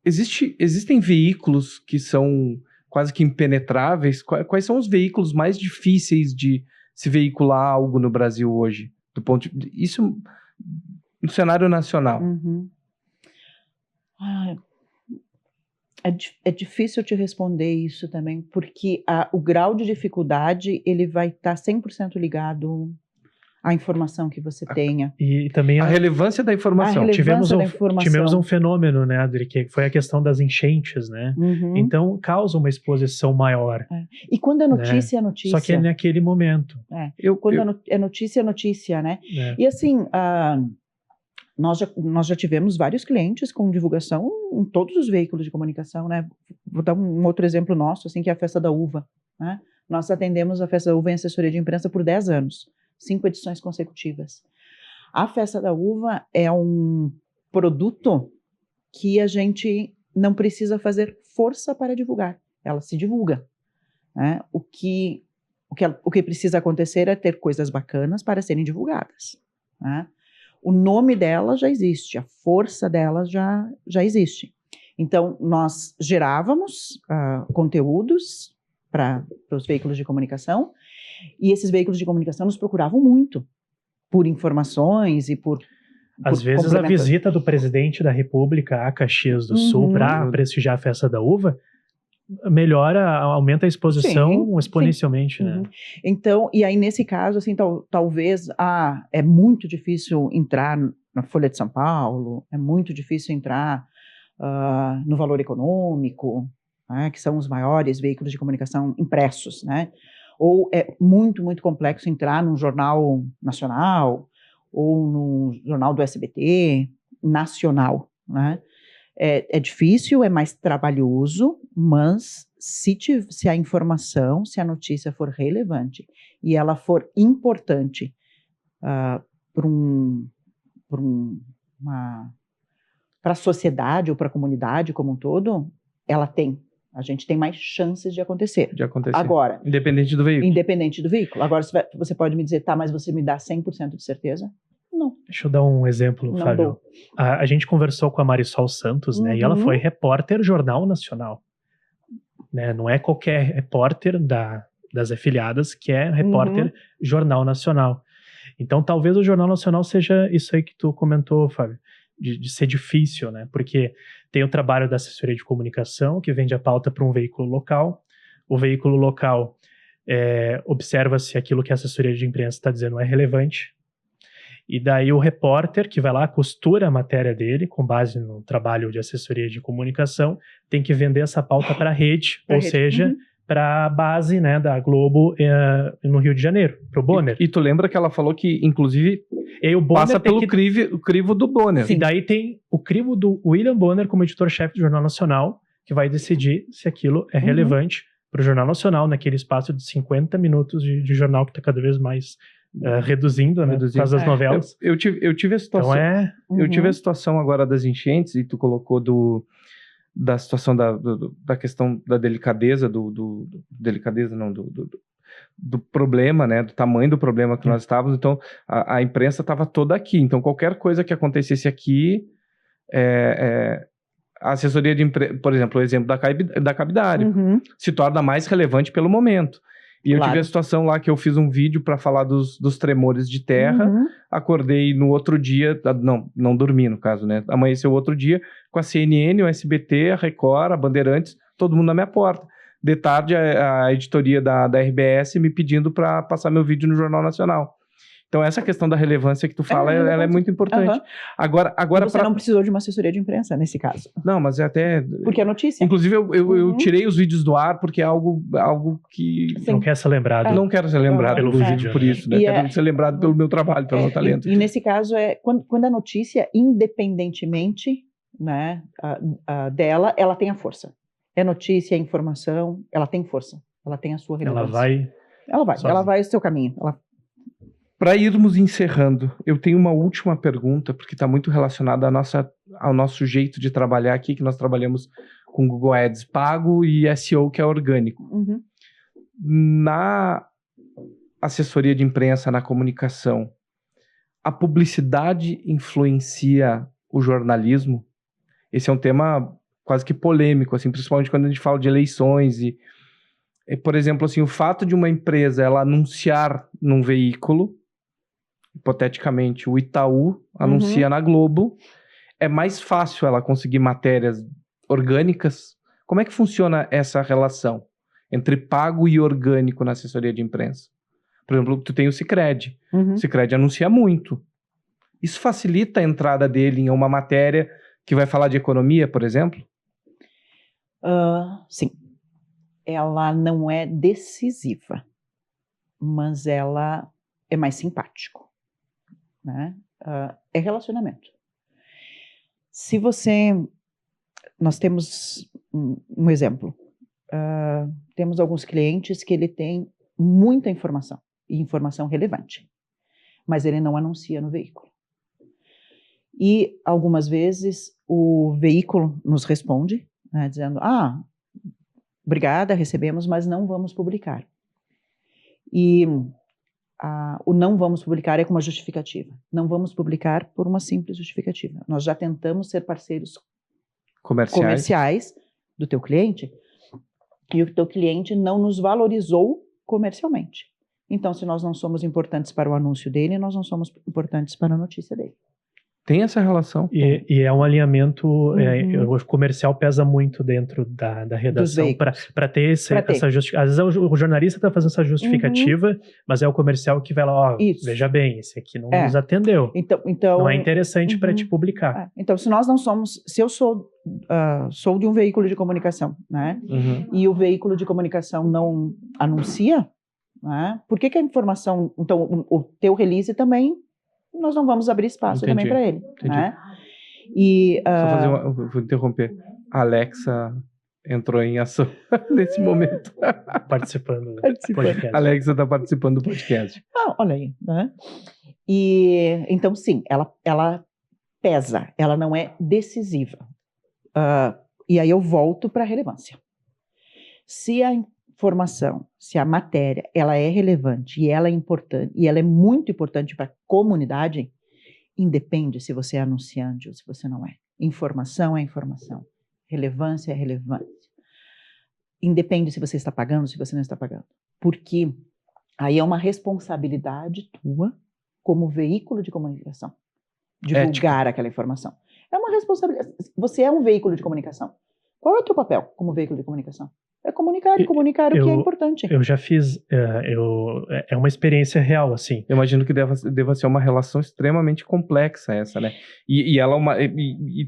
existem veículos que são quase que impenetráveis? Quais são os veículos mais difíceis de se veicular algo no Brasil hoje? Do ponto de, isso no cenário nacional. É difícil te responder isso também, porque o grau de dificuldade ele vai estar 100% ligado à informação que você tenha. E também a relevância da informação. Tivemos um fenômeno, né, Adri, que foi a questão das enchentes, né? Então, causa uma exposição maior. E quando é notícia, é notícia. Só que é naquele momento. Quando é notícia, é notícia, né? E assim... Nós já tivemos vários clientes com divulgação em todos os veículos de comunicação, né? Vou dar um outro exemplo nosso, assim, que é a Festa da Uva, né? Nós atendemos a Festa da Uva em assessoria de imprensa por 10 anos, 5 edições consecutivas. A Festa da Uva é um produto que a gente não precisa fazer força para divulgar, ela se divulga, né? O que precisa acontecer é ter coisas bacanas para serem divulgadas, né? O nome dela já existe, a força dela já existe. Então, nós gerávamos conteúdos para os veículos de comunicação, e esses veículos de comunicação nos procuravam muito por informações e por... Às vezes a visita do presidente da República a Caxias do Sul para prestigiar a Festa da Uva aumenta a exposição exponencialmente, né? Então, e aí nesse caso, assim, talvez é muito difícil entrar na Folha de São Paulo, é muito difícil entrar no Valor Econômico, né, que são os maiores veículos de comunicação impressos, né? Ou é muito, muito complexo entrar num jornal nacional ou no jornal do SBT nacional, né? É difícil, é mais trabalhoso, mas se a informação, se a notícia for relevante e ela for importante para a sociedade ou para a comunidade como um todo, a gente tem mais chances de acontecer. Agora, independente do veículo. Agora você pode me dizer, mas você me dá 100% de certeza? Não. Deixa eu dar um exemplo, Fábio. A gente conversou com a Marisol Santos, né? E ela foi repórter Jornal Nacional. Né? Não é qualquer repórter das afiliadas que é repórter Jornal Nacional. Então, talvez o Jornal Nacional seja isso aí que tu comentou, Fábio, de ser difícil, né? Porque tem o trabalho da assessoria de comunicação, que vende a pauta para um veículo local. O veículo local observa se aquilo que a assessoria de imprensa está dizendo é relevante. E daí o repórter que vai lá, costura a matéria dele, com base no trabalho de assessoria de comunicação, tem que vender essa pauta para a rede, seja, para a base, né, da Globo no Rio de Janeiro, para o Bonner. E tu lembra que ela falou que, inclusive, passa pelo crivo do Bonner. E daí tem o crivo do William Bonner como editor-chefe do Jornal Nacional, que vai decidir se aquilo é relevante para o Jornal Nacional, naquele espaço de 50 minutos de jornal que está cada vez mais reduzindo, né? Por causa das novelas. Eu tive a situação. Então Eu tive a situação agora das enchentes, e tu colocou da situação da questão da delicadeza, do problema, né, do tamanho do problema que nós estávamos. Então, a imprensa estava toda aqui. Então, qualquer coisa que acontecesse aqui, a assessoria de imprensa, por exemplo, o exemplo da Cabidário, se torna mais relevante pelo momento. E eu tive a situação lá que eu fiz um vídeo para falar dos tremores de terra, acordei no outro dia, não dormi no caso, né, amanheceu outro dia com a CNN, o SBT, a Record, a Bandeirantes, todo mundo na minha porta. De tarde, a editoria da RBS me pedindo para passar meu vídeo no Jornal Nacional. Então, essa questão da relevância que tu fala, ela é muito importante. Agora você não precisou de uma assessoria de imprensa, nesse caso. Não, mas é até... Porque é notícia. Inclusive, eu tirei os vídeos do ar porque é algo que... Não quer ser lembrado. Não quero ser lembrado pelo vídeo, por isso, né? Quero ser lembrado pelo meu trabalho, pelo meu talento. E nesse caso, quando a notícia, independentemente, né, dela, ela tem a força. É notícia, é informação, ela tem força. Ela tem a sua relevância. Ela vai o seu caminho. Para irmos encerrando, eu tenho uma última pergunta, porque está muito relacionada ao nosso jeito de trabalhar aqui, que nós trabalhamos com Google Ads pago e SEO, que é orgânico. Na assessoria de imprensa, na comunicação, a publicidade influencia o jornalismo? Esse é um tema quase que polêmico, assim, principalmente quando a gente fala de eleições e, por exemplo, assim, o fato de uma empresa ela anunciar num veículo, hipoteticamente o Itaú anuncia na Globo, é mais fácil ela conseguir matérias orgânicas? Como é que funciona essa relação entre pago e orgânico na assessoria de imprensa? Por exemplo, tu tem o Sicredi. O Sicredi anuncia muito. Isso facilita a entrada dele em uma matéria que vai falar de economia, por exemplo? Sim. Ela não é decisiva, mas ela é mais simpático, né? É relacionamento. Nós temos um exemplo. Temos alguns clientes que ele tem muita informação, e informação relevante, mas ele não anuncia no veículo. E algumas vezes o veículo nos responde, né, dizendo, obrigada, recebemos, mas não vamos publicar. E o não vamos publicar é com uma justificativa. Não vamos publicar por uma simples justificativa. Nós já tentamos ser parceiros comerciais do teu cliente e o teu cliente não nos valorizou comercialmente. Então, se nós não somos importantes para o anúncio dele, nós não somos importantes para a notícia dele. Tem essa relação. E é um alinhamento, o comercial pesa muito dentro da redação para ter essa justificativa. Às vezes o jornalista está fazendo essa justificativa, mas é o comercial que vai lá, veja bem, esse aqui não nos atendeu. Então, não é interessante para te publicar. Então, se nós não somos, se eu sou de um veículo de comunicação, né? E o veículo de comunicação não anuncia, né? Por que a informação, então o teu release também, nós não vamos abrir espaço também para ele. Né? E, vou interromper. A Alexa entrou em ação nesse momento. Participando do podcast. A Alexa está participando do podcast. Olha aí. Né? E, então, sim, ela pesa, ela não é decisiva. E aí eu volto para a relevância. Se a informação, se a matéria, ela é relevante e ela é importante, e ela é muito importante para a comunidade, independe se você é anunciante ou se você não é. Informação é informação. Relevância é relevância. Independe se você está pagando ou se você não está pagando. Porque aí é uma responsabilidade tua como veículo de comunicação. Divulgar aquela informação. É uma responsabilidade. Você é um veículo de comunicação. Qual é o teu papel como veículo de comunicação? É comunicar o que é importante. Eu já fiz, é uma experiência real, assim. Eu imagino que deva ser uma relação extremamente complexa essa, né? E ela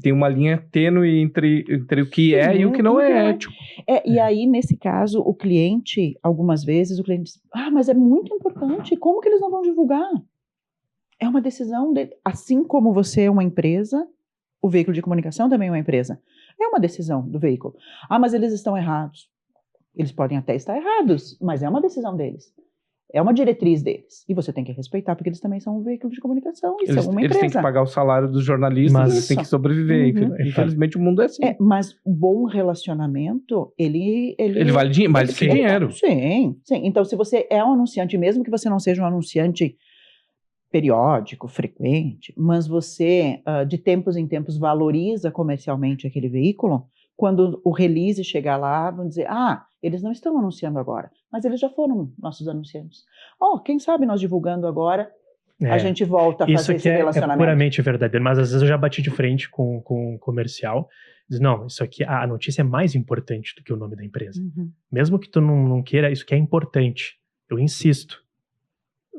tem uma linha tênue entre o que é e o que não é ético. E aí, nesse caso, o cliente, algumas vezes, o cliente diz, mas é muito importante, como que eles não vão divulgar? É uma decisão dele. Assim como você é uma empresa, o veículo de comunicação também é uma empresa. É uma decisão do veículo. Mas eles estão errados. Eles podem até estar errados, mas é uma decisão deles. É uma diretriz deles. E você tem que respeitar, porque eles também são um veículo de comunicação e são uma Eles empresa. têm que pagar o salário dos jornalistas, Mas- eles têm que sobreviver. Infelizmente o mundo é assim. Mas o bom relacionamento, ele Vale mais que dinheiro. Sim. Então, se você é um anunciante, mesmo que você não seja um anunciante periódico, frequente, mas você, de tempos em tempos, valoriza comercialmente aquele veículo, quando o release chegar lá, vão dizer, eles não estão anunciando agora, mas eles já foram nossos anunciantes. Quem sabe nós divulgando agora, a gente volta a fazer esse relacionamento. Isso aqui é puramente verdadeiro, mas às vezes eu já bati de frente com o comercial. Diz, não, isso aqui, a notícia é mais importante do que o nome da empresa. Uhum. Mesmo que tu não queira, isso aqui é importante. Eu insisto.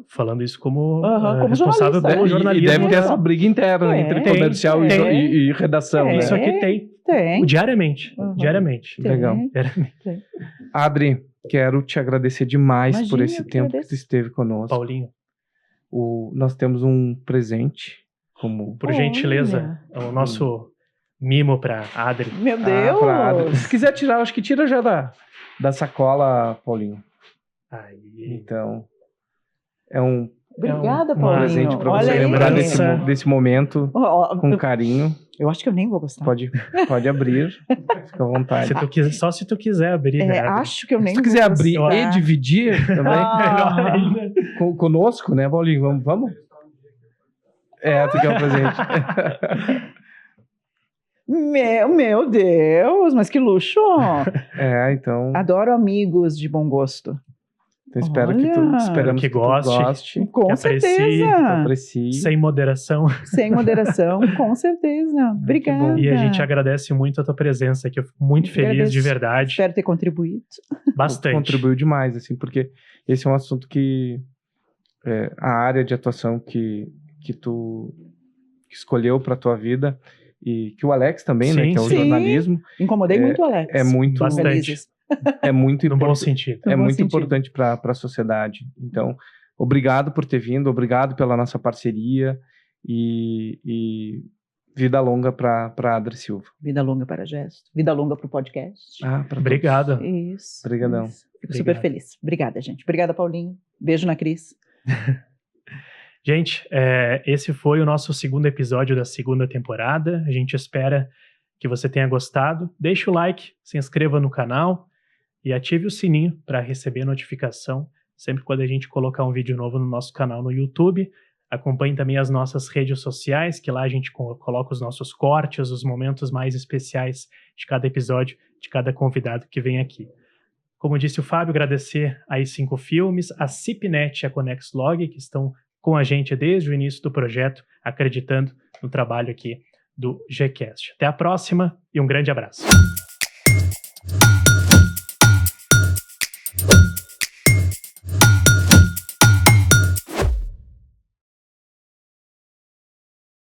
Falando isso como responsável jornalista, pelo né? jornalismo. E deve ter essa briga interna entre comercial e redação, né? Isso aqui tem. Diariamente. Diariamente. Legal. Tem. Adri, quero te agradecer demais por Imagina, esse eu que tempo que tu agradeço. esteve conosco. Paulinho, Nós temos um presente como por gentileza, é o nosso mimo pra Adri. Meu Deus! pra Adri. Se quiser tirar, acho que tira já da sacola, Paulinho. Aí. Então, é um Obrigada, um Paulinho. presente para Olha você aí. lembrar lembrança. desse momento com carinho. Eu acho que eu nem vou gostar. Pode abrir, fica à vontade. Se tu quiser, só se tu quiser abrir, né? Adri? Acho que eu nem Se tu vou quiser abrir gostar. e dividir também, Melhor ainda. conosco, né, Paulinho? Vamos? Tu quer um presente. Meu Deus, mas que luxo! Então Adoro amigos de bom gosto. esperamos Que que tu goste. goste, Com Que aprecie, certeza. aprecie. Sem moderação. Sem moderação, com certeza. Obrigada. E a gente agradece muito a tua presença aqui. Eu fico muito feliz, Agradeço. de verdade. Espero ter contribuído. Bastante. Contribuiu demais, assim, porque esse é um assunto que a área de atuação que tu escolheu para tua vida e que o Alex também, né, Sim, que é o sim. jornalismo, Incomodei muito o Alex. é muito Bastante. Felizes. é muito No bom importante. sentido. No É bom muito sentido. importante para a sociedade. Então, obrigado por ter vindo, obrigado pela nossa parceria e vida longa para Adri Silva. Vida longa para Gesto. Vida longa para o podcast. Obrigado. Isso. Obrigadão. Isso. Fico super feliz. Obrigada, gente. Obrigada, Paulinho. Beijo na Cris. Gente, esse foi o nosso segundo episódio da segunda temporada. A gente espera que você tenha gostado. Deixe o like, se inscreva no canal e ative o sininho para receber notificação sempre quando a gente colocar um vídeo novo no nosso canal no YouTube. Acompanhe também as nossas redes sociais, que lá a gente coloca os nossos cortes, os momentos mais especiais de cada episódio, de cada convidado que vem aqui. Como disse o Fábio, agradecer a i5 Filmes, a Cipnet e a Conexlog, que estão com a gente desde o início do projeto, acreditando no trabalho aqui do GCast. Até a próxima e um grande abraço.